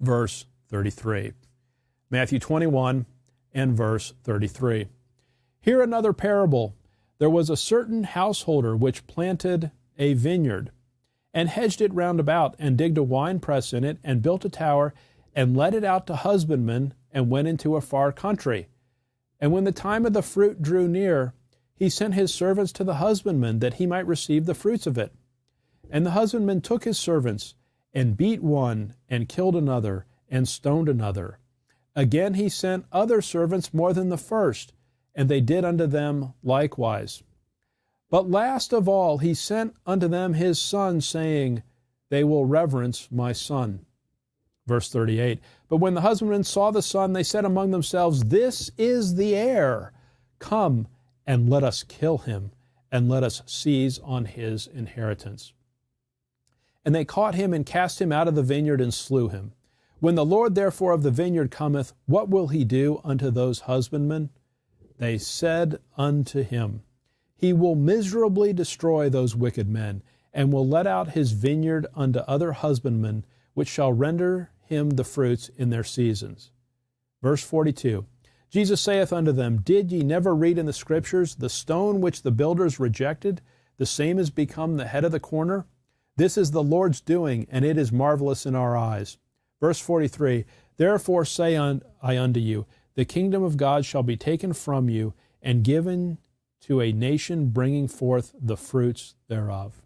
[SPEAKER 1] verse 33. Matthew 21 and verse 33. Hear another parable. There was a certain householder which planted a vineyard, and hedged it round about, and digged a winepress in it, and built a tower, and let it out to husbandmen, and went into a far country. And when the time of the fruit drew near, he sent his servants to the husbandman, that he might receive the fruits of it. And the husbandman took his servants, and beat one, and killed another, and stoned another. Again he sent other servants more than the first, and they did unto them likewise. But last of all he sent unto them his son, saying, They will reverence my son. Verse 38, But when the husbandmen saw the son, they said among themselves, This is the heir. Come, and let us kill him, and let us seize on his inheritance. And they caught him, and cast him out of the vineyard, and slew him. When the Lord therefore of the vineyard cometh, what will he do unto those husbandmen? They said unto him, He will miserably destroy those wicked men, and will let out his vineyard unto other husbandmen, which shall render him the fruits in their seasons. Verse 42, Jesus saith unto them, Did ye never read in the Scriptures, the stone which the builders rejected, the same is become the head of the corner? This is the Lord's doing, and it is marvelous in our eyes. Verse 43, Therefore say I unto you, the kingdom of God shall be taken from you, and given to a nation bringing forth the fruits thereof.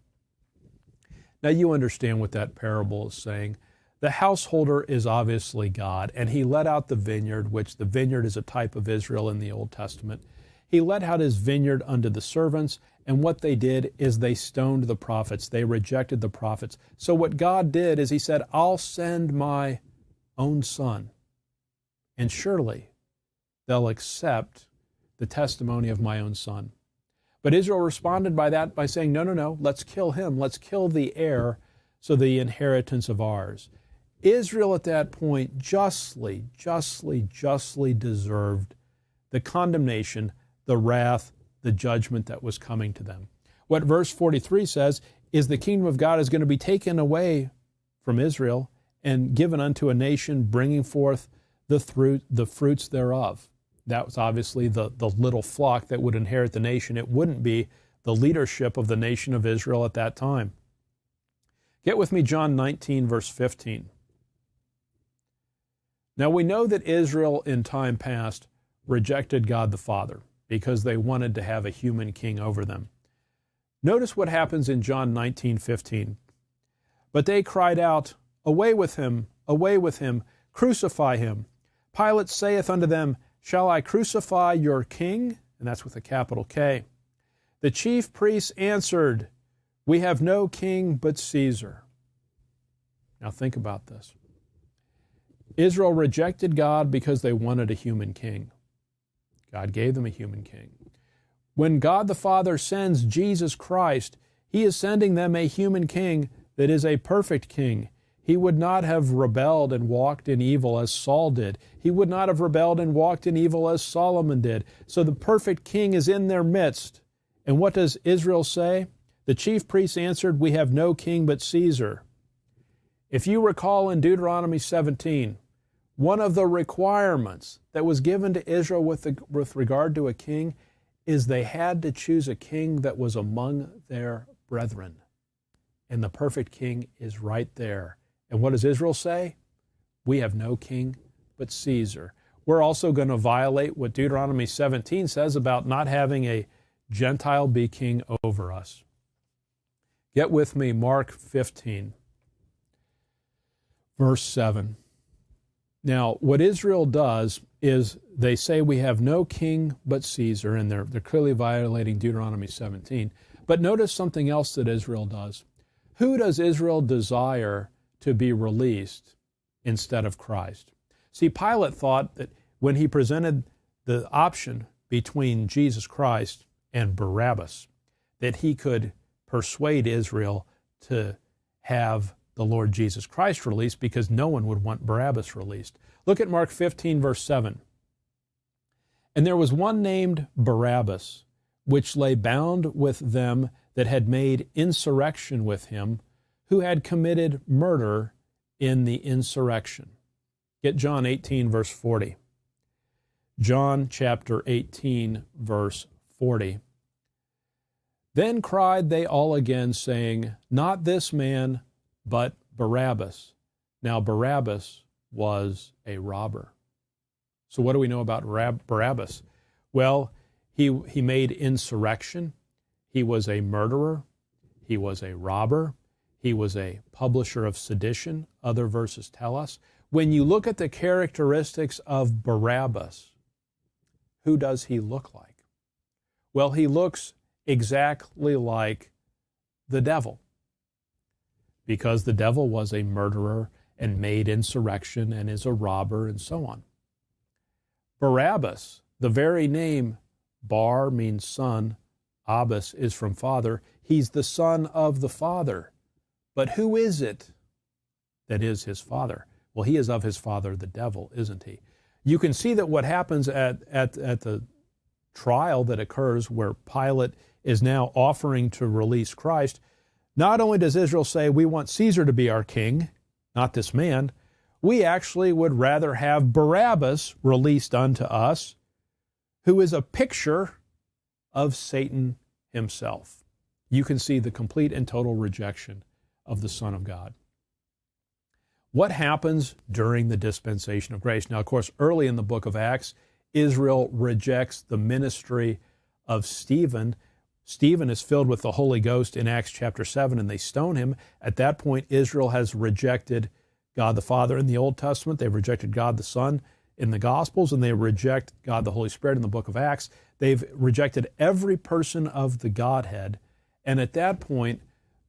[SPEAKER 1] Now you understand what that parable is saying. The householder is obviously God, and he let out the vineyard, which the vineyard is a type of Israel in the Old Testament. He let out his vineyard unto the servants, and what they did is they stoned the prophets. They rejected the prophets. So what God did is he said, I'll send my own son, and surely they'll accept the testimony of my own son. But Israel responded by saying, no, let's kill him. Let's kill the heir, so the inheritance of ours. Israel at that point justly deserved the condemnation, the wrath, the judgment that was coming to them. What verse 43 says is the kingdom of God is going to be taken away from Israel and given unto a nation bringing forth the fruits thereof. That was obviously the little flock that would inherit the nation. It wouldn't be the leadership of the nation of Israel at that time. Get with me John 19, verse 15. Now we know that Israel in time past rejected God the Father because they wanted to have a human king over them. Notice what happens in John 19:15. But they cried out, away with him, crucify him. Pilate saith unto them, shall I crucify your king? And that's with a capital K. The chief priests answered, we have no king but Caesar. Now think about this. Israel rejected God because they wanted a human king. God gave them a human king. When God the Father sends Jesus Christ, He is sending them a human king that is a perfect king. He would not have rebelled and walked in evil as Saul did. He would not have rebelled and walked in evil as Solomon did. So the perfect king is in their midst. And what does Israel say? The chief priests answered, we have no king but Caesar. If you recall in Deuteronomy 17, one of the requirements that was given to Israel with regard to a king is they had to choose a king that was among their brethren. And the perfect king is right there. And what does Israel say? We have no king but Caesar. We're also going to violate what Deuteronomy 17 says about not having a Gentile be king over us. Get with me, Mark 15, verse 7. Now, what Israel does is they say we have no king but Caesar, and they're clearly violating Deuteronomy 17. But notice something else that Israel does. Who does Israel desire to be released instead of Christ? See, Pilate thought that when he presented the option between Jesus Christ and Barabbas, that he could persuade Israel to have the Lord Jesus Christ released because no one would want Barabbas released. Look at Mark 15, verse 7. And there was one named Barabbas, which lay bound with them that had made insurrection with him, who had committed murder in the insurrection. Get John 18, verse 40. John chapter 18, verse 40. Then cried they all again, saying, not this man, but Barabbas. Now Barabbas was a robber. So what do we know about Barabbas? Well, he made insurrection. He was a murderer. He was a robber. He was a publisher of sedition, other verses tell us. When you look at the characteristics of Barabbas, who does he look like? Well, he looks exactly like the devil, because the devil was a murderer and made insurrection and is a robber and so on. Barabbas, the very name Bar means son, Abbas is from father. He's the son of the Father. But who is it that is his father? Well, he is of his father, the devil, isn't he? You can see that what happens at the trial that occurs where Pilate is now offering to release Christ, not only does Israel say, we want Caesar to be our king, not this man, we actually would rather have Barabbas released unto us, who is a picture of Satan himself. You can see the complete and total rejection of the Son of God. What happens during the dispensation of grace? Now, of course, early in the book of Acts, Israel rejects the ministry of Stephen. Stephen is filled with the Holy Ghost in Acts chapter 7, and they stone him. At that point, Israel has rejected God the Father in the Old Testament. They've rejected God the Son in the Gospels, and they reject God the Holy Spirit in the book of Acts. They've rejected every person of the Godhead, and at that point,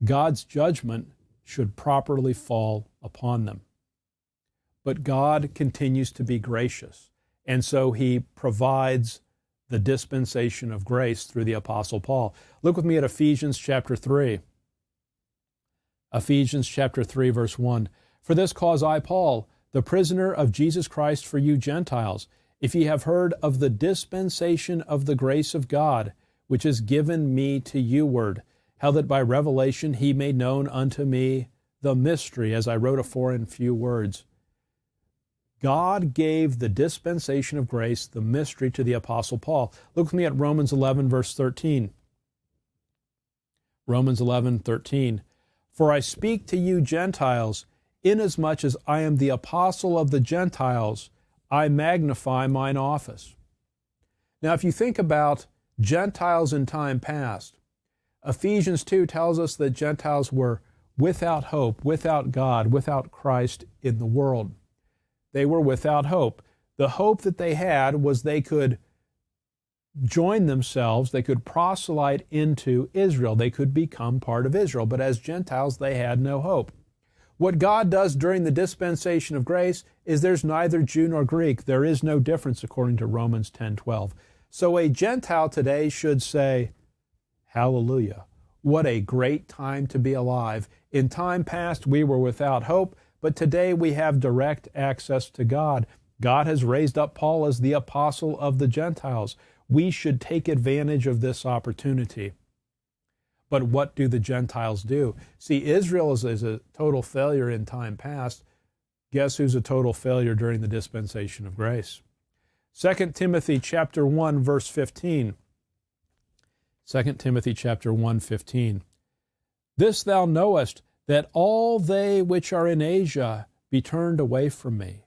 [SPEAKER 1] God's judgment should properly fall upon them. but God continues to be gracious. And so he provides the dispensation of grace through the Apostle Paul. Look with me at Ephesians chapter 3. Ephesians chapter 3, verse 1. For this cause I, Paul, the prisoner of Jesus Christ for you Gentiles, if ye have heard of the dispensation of the grace of God, which is given me to you ward, how that by revelation he made known unto me the mystery, as I wrote afore in few words. God gave the dispensation of grace, the mystery, to the Apostle Paul. Look with me at Romans 11, verse 13. Romans 11, 13. For I speak to you Gentiles, inasmuch as I am the apostle of the Gentiles, I magnify mine office. Now, if you think about Gentiles in time past, Ephesians 2 tells us that Gentiles were without hope, without God, without Christ in the world. They were without hope. The hope that they had was they could join themselves, they could proselyte into Israel, they could become part of Israel. But as Gentiles, they had no hope. What God does during the dispensation of grace is there's neither Jew nor Greek. There is no difference according to Romans 10:12. So a Gentile today should say, hallelujah, what a great time to be alive. In time past, we were without hope, but today we have direct access to God. God has raised up Paul as the apostle of the Gentiles. We should take advantage of this opportunity. But what do the Gentiles do? See, Israel is a total failure in time past. Guess who's a total failure during the dispensation of grace? 2 Timothy chapter 1, verse 15. 2 Timothy chapter 1, 15. This thou knowest, that all they which are in Asia be turned away from me.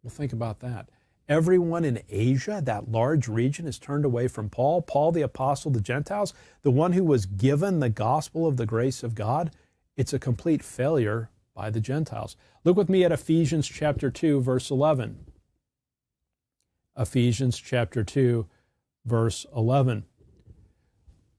[SPEAKER 1] Well, think about that. Everyone in Asia, that large region, is turned away from Paul. Paul, the apostle of the Gentiles, the one who was given the gospel of the grace of God. It's a complete failure by the Gentiles. Look with me at Ephesians chapter 2, verse 11. Ephesians chapter 2, verse 11.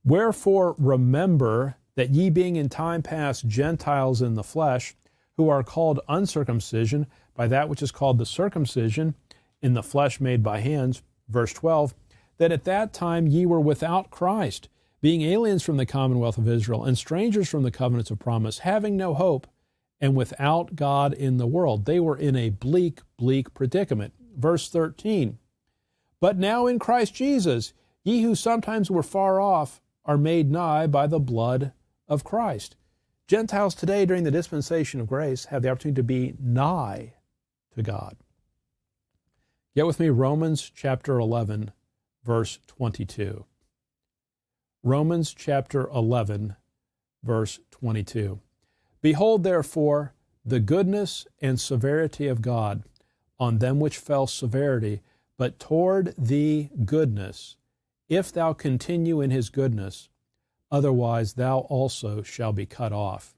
[SPEAKER 1] Wherefore remember that ye being in time past Gentiles in the flesh, who are called uncircumcision by that which is called the circumcision, in the flesh made by hands, verse 12, that at that time ye were without Christ, being aliens from the commonwealth of Israel, and strangers from the covenants of promise, having no hope, and without God in the world. They were in a bleak, bleak predicament. Verse 13, but now in Christ Jesus, ye who sometimes were far off are made nigh by the blood of Christ. Gentiles today during the dispensation of grace have the opportunity to be nigh to God. Get with me Romans chapter 11, verse 22. Romans chapter 11, verse 22. Behold, therefore, the goodness and severity of God on them which fell severity, but toward thee goodness, if thou continue in his goodness, otherwise thou also shall be cut off.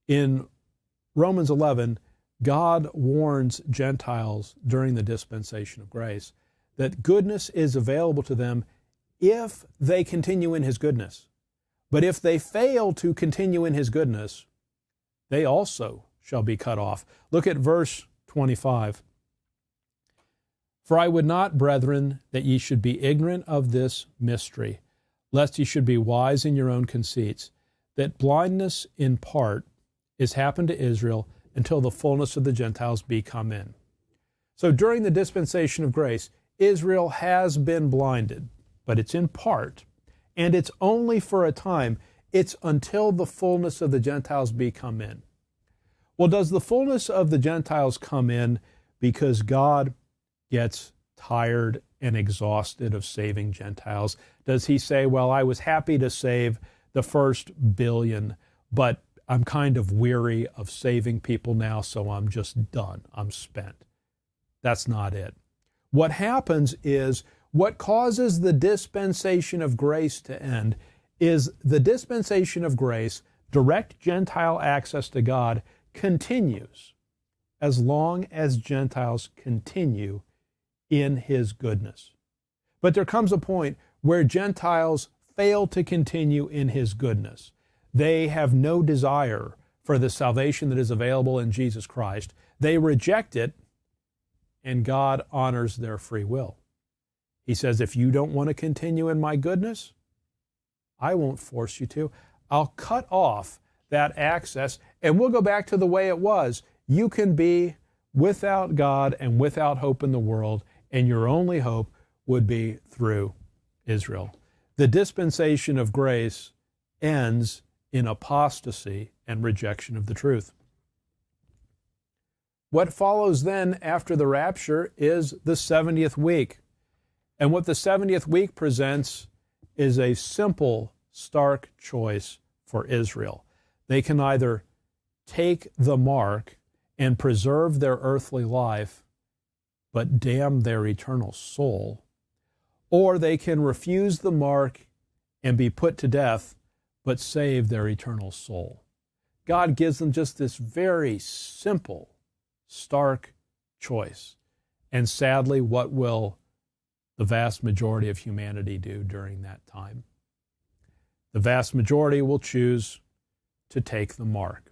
[SPEAKER 1] In Romans 11, God warns Gentiles during the dispensation of grace that goodness is available to them if they continue in his goodness. But if they fail to continue in his goodness, they also shall be cut off. Look at verse 25. For I would not, brethren, that ye should be ignorant of this mystery, lest ye should be wise in your own conceits, that blindness in part is happened to Israel until the fullness of the Gentiles be come in. So during the dispensation of grace, Israel has been blinded, but it's in part, and it's only for a time. It's until the fullness of the Gentiles be come in. Well, does the fullness of the Gentiles come in because God gets tired and exhausted of saving Gentiles? Does he say, well, I was happy to save the first billion, but I'm kind of weary of saving people now, so I'm just done. I'm spent. That's not it. What happens is, what causes the dispensation of grace to end is the dispensation of grace, direct Gentile access to God, continues as long as Gentiles continue in his goodness. But there comes a point where Gentiles fail to continue in his goodness. They have no desire for the salvation that is available in Jesus Christ. They reject it, and God honors their free will. He says, if you don't want to continue in my goodness, I won't force you to. I'll cut off that access, and we'll go back to the way it was. You can be without God and without hope in the world, and your only hope would be through Israel. The dispensation of grace ends in apostasy and rejection of the truth. What follows then after the rapture is the 70th week. And what the 70th week presents is a simple, stark choice for Israel. They can either take the mark and preserve their earthly life, but damn their eternal soul, or they can refuse the mark and be put to death, but save their eternal soul. God gives them just this very simple, stark choice. And sadly, what will the vast majority of humanity do during that time? The vast majority will choose to take the mark.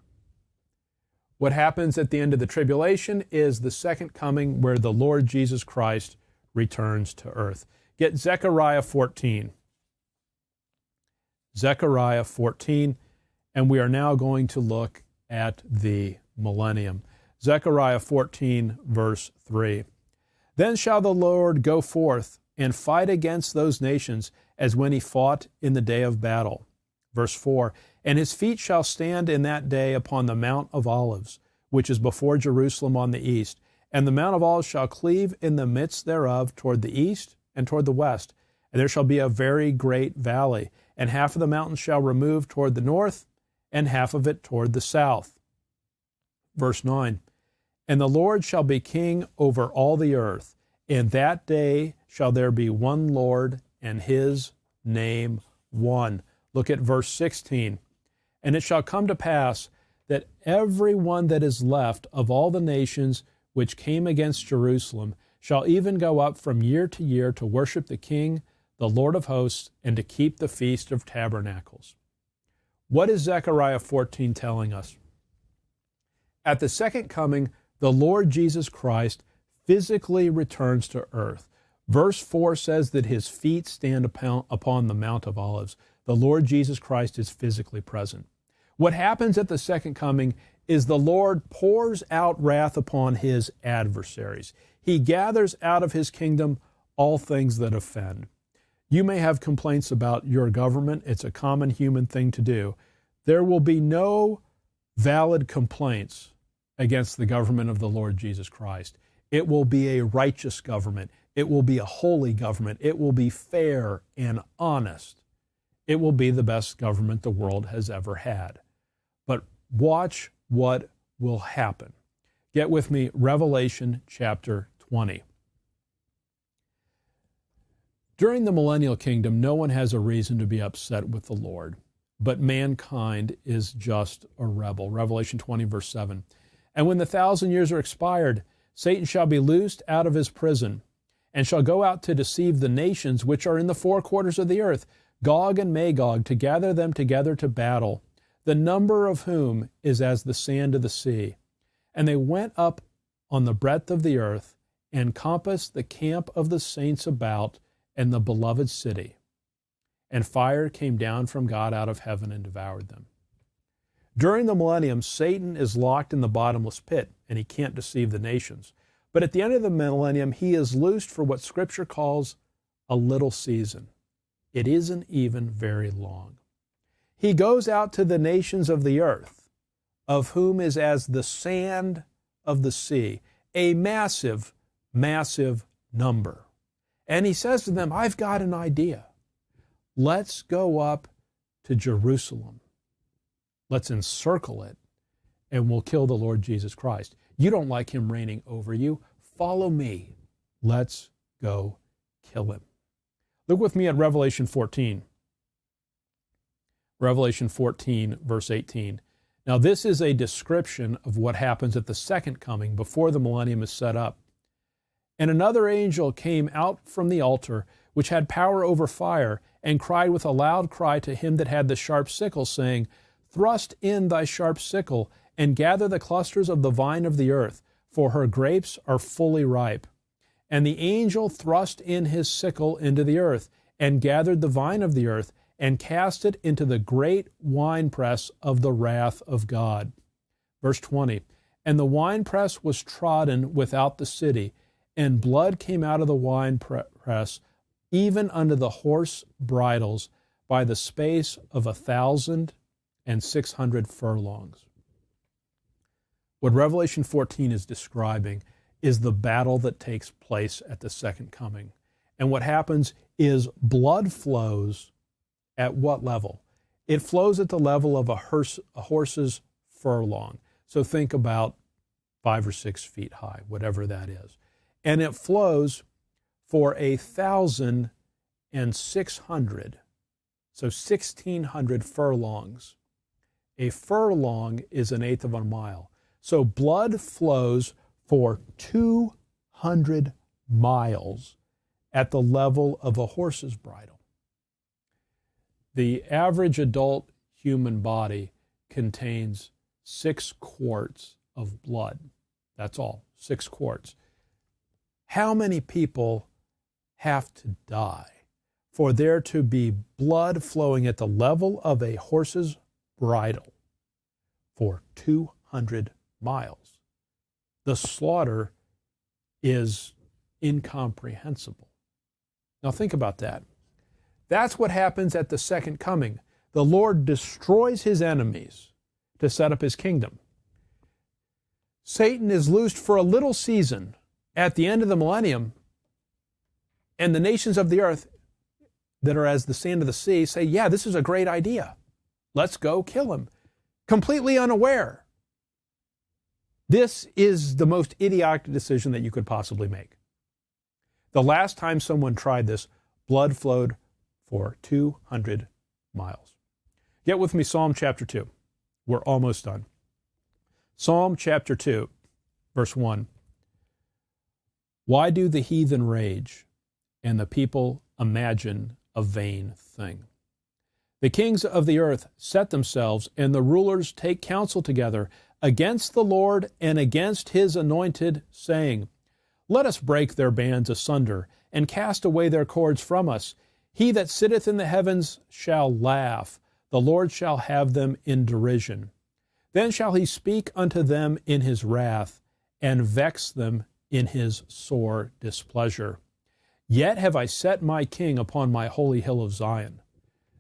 [SPEAKER 1] What happens at the end of the tribulation is the second coming, where the Lord Jesus Christ returns to earth. Get Zechariah 14. Zechariah 14, and we are now going to look at the millennium. Zechariah 14, verse 3. Then shall the Lord go forth and fight against those nations as when he fought in the day of battle. Verse 4. And his feet shall stand in that day upon the Mount of Olives, which is before Jerusalem on the east. And the Mount of Olives shall cleave in the midst thereof toward the east and toward the west. And there shall be a very great valley, and half of the mountain shall remove toward the north, and half of it toward the south. Verse 9. And the Lord shall be king over all the earth. In that day shall there be one Lord, and his name one. Look at verse 16. And it shall come to pass that every one that is left of all the nations which came against Jerusalem shall even go up from year to year to worship the King, the Lord of hosts, and to keep the Feast of Tabernacles. What is Zechariah 14 telling us? At the second coming, the Lord Jesus Christ physically returns to earth. Verse 4 says that his feet stand upon the Mount of Olives. The Lord Jesus Christ is physically present. What happens at the second coming is the Lord pours out wrath upon his adversaries. He gathers out of his kingdom all things that offend. You may have complaints about your government. It's a common human thing to do. There will be no valid complaints against the government of the Lord Jesus Christ. It will be a righteous government. It will be a holy government. It will be fair and honest. It will be the best government the world has ever had. But watch what will happen. Get with me, Revelation chapter 20. During the millennial kingdom, no one has a reason to be upset with the Lord, but mankind is just a rebel. Revelation 20, verse 7. And when the 1,000 years are expired, Satan shall be loosed out of his prison, and shall go out to deceive the nations which are in the four quarters of the earth, Gog and Magog, to gather them together to battle, the number of whom is as the sand of the sea. And they went up on the breadth of the earth, and compassed the camp of the saints about, and the beloved city. And fire came down from God out of heaven and devoured them. During the millennium, Satan is locked in the bottomless pit, and he can't deceive the nations. But at the end of the millennium, he is loosed for what Scripture calls a little season. It isn't even very long. He goes out to the nations of the earth, of whom is as the sand of the sea, a massive, massive number. And he says to them, I've got an idea. Let's go up to Jerusalem. Let's encircle it, and we'll kill the Lord Jesus Christ. You don't like him reigning over you. Follow me. Let's go kill him. Look with me at Revelation 14. Revelation 14, verse 18. Now, this is a description of what happens at the second coming before the millennium is set up. And another angel came out from the altar, which had power over fire, and cried with a loud cry to him that had the sharp sickle, saying, thrust in thy sharp sickle, and gather the clusters of the vine of the earth, for her grapes are fully ripe. And the angel thrust in his sickle into the earth, and gathered the vine of the earth, and cast it into the great winepress of the wrath of God. Verse 20, and the winepress was trodden without the city, and blood came out of the winepress, even unto the horse bridles, by the space of 1,600 furlongs. What Revelation 14 is describing is the battle that takes place at the second coming. And what happens is blood flows at what level? It flows at the level of a horse's furlong. So think about 5 or 6 feet high, whatever that is. And it flows for 1,600, so 1,600 furlongs. A furlong is 1/8 of a mile. So blood flows for 200 miles at the level of a horse's bridle. The average adult human body contains 6 quarts of blood. That's all, 6 quarts. How many people have to die for there to be blood flowing at the level of a horse's bridle for 200 miles? The slaughter is incomprehensible. Now think about that. That's what happens at the second coming. The Lord destroys his enemies to set up his kingdom. Satan is loosed for a little season at the end of the millennium, and the nations of the earth that are as the sand of the sea say, yeah, this is a great idea. Let's go kill him. Completely unaware. This is the most idiotic decision that you could possibly make. The last time someone tried this, blood flowed for 200 miles. Get with me, Psalm chapter 2. We're almost done. Psalm chapter 2, verse 1. Why do the heathen rage, and the people imagine a vain thing? The kings of the earth set themselves, and the rulers take counsel together against the Lord and against his anointed, saying, let us break their bands asunder, and cast away their cords from us. He that sitteth in the heavens shall laugh. The Lord shall have them in derision. Then shall he speak unto them in his wrath, and vex them in his sore displeasure. Yet have I set my king upon my holy hill of Zion.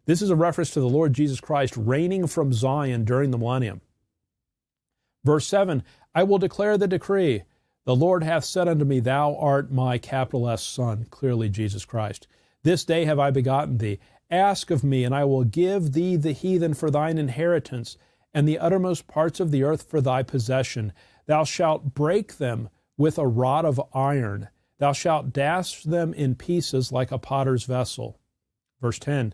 [SPEAKER 1] This is a reference to the Lord Jesus Christ reigning from Zion during the millennium. Verse 7, I will declare the decree. The Lord hath said unto me, thou art my capital S Son, clearly Jesus Christ. This day have I begotten thee. Ask of me, and I will give thee the heathen for thine inheritance, and the uttermost parts of the earth for thy possession. Thou shalt break them with a rod of iron. Thou shalt dash them in pieces like a potter's vessel. Verse 10,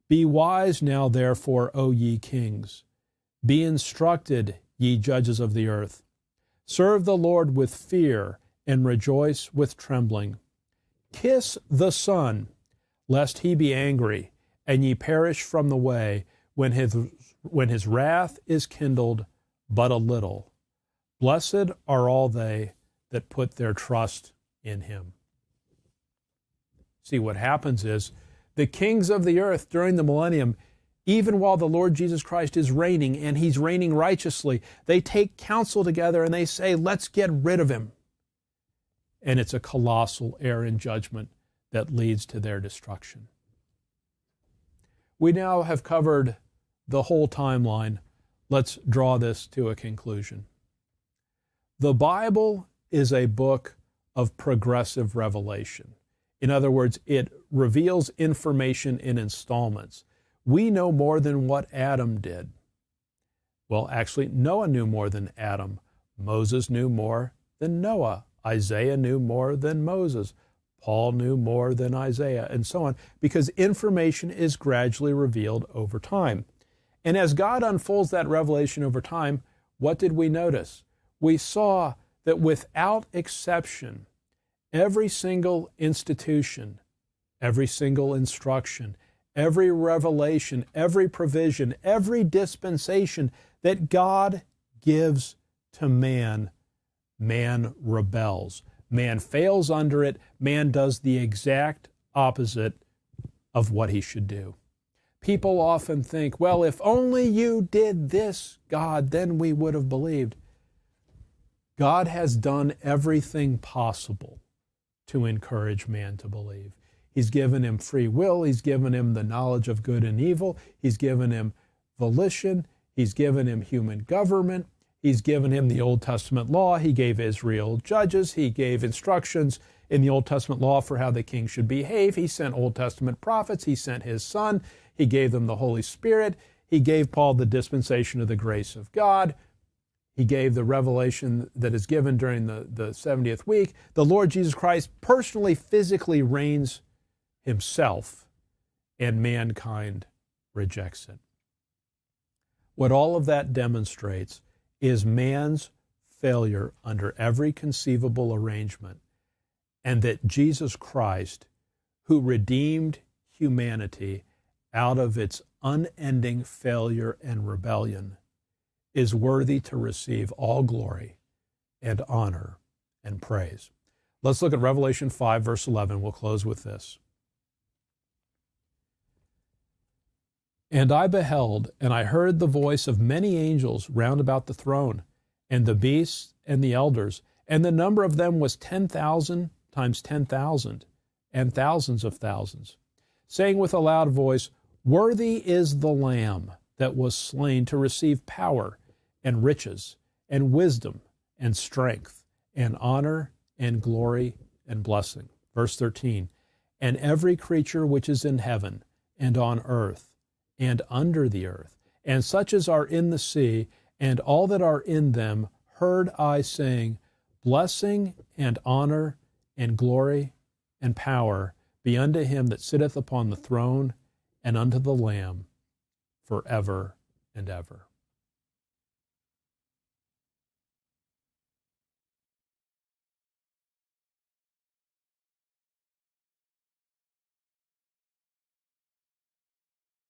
[SPEAKER 1] be wise now, therefore, O ye kings. Be instructed, ye judges of the earth. Serve the Lord with fear, and rejoice with trembling. Kiss the Son, lest he be angry, and ye perish from the way, when his wrath is kindled but a little. Blessed are all they that put their trust in him. See, what happens is, the kings of the earth during the millennium, even while the Lord Jesus Christ is reigning, and he's reigning righteously, they take counsel together and they say, let's get rid of him. And it's a colossal error in judgment that leads to their destruction. We now have covered the whole timeline. Let's draw this to a conclusion. The Bible is a book of progressive revelation. In other words, it reveals information in installments. We know more than what Adam did. Well, actually, Noah knew more than Adam. Moses knew more than Noah. Isaiah knew more than Moses. Paul knew more than Isaiah, and so on, because information is gradually revealed over time. And as God unfolds that revelation over time, what did we notice? We saw that without exception, every single institution, every single instruction, every revelation, every provision, every dispensation that God gives to man, man rebels. Man fails under it. Man does the exact opposite of what he should do. People often think, well, if only you did this, God, then we would have believed. God has done everything possible to encourage man to believe. He's given him free will. He's given him the knowledge of good and evil. He's given him volition. He's given him human government. He's given him the Old Testament law. He gave Israel judges. He gave instructions in the Old Testament law for how the king should behave. He sent Old Testament prophets. He sent his son. He gave them the Holy Spirit. He gave Paul the dispensation of the grace of God. He gave the revelation that is given during the 70th week. The Lord Jesus Christ personally, physically reigns himself, and mankind rejects it. What all of that demonstrates is man's failure under every conceivable arrangement, and that Jesus Christ, who redeemed humanity out of its unending failure and rebellion, is worthy to receive all glory and honor and praise. Let's look at Revelation 5, verse 11. We'll close with this. And I beheld, and I heard the voice of many angels round about the throne, and the beasts and the elders, and the number of them was 10,000 times 10,000, and thousands of thousands, saying with a loud voice, Worthy is the Lamb that was slain to receive power and riches and wisdom and strength and honor and glory and blessing. Verse 13, And every creature which is in heaven and on earth and under the earth, and such as are in the sea, and all that are in them, heard I saying, Blessing and honor and glory and power be unto him that sitteth upon the throne and unto the Lamb forever and ever.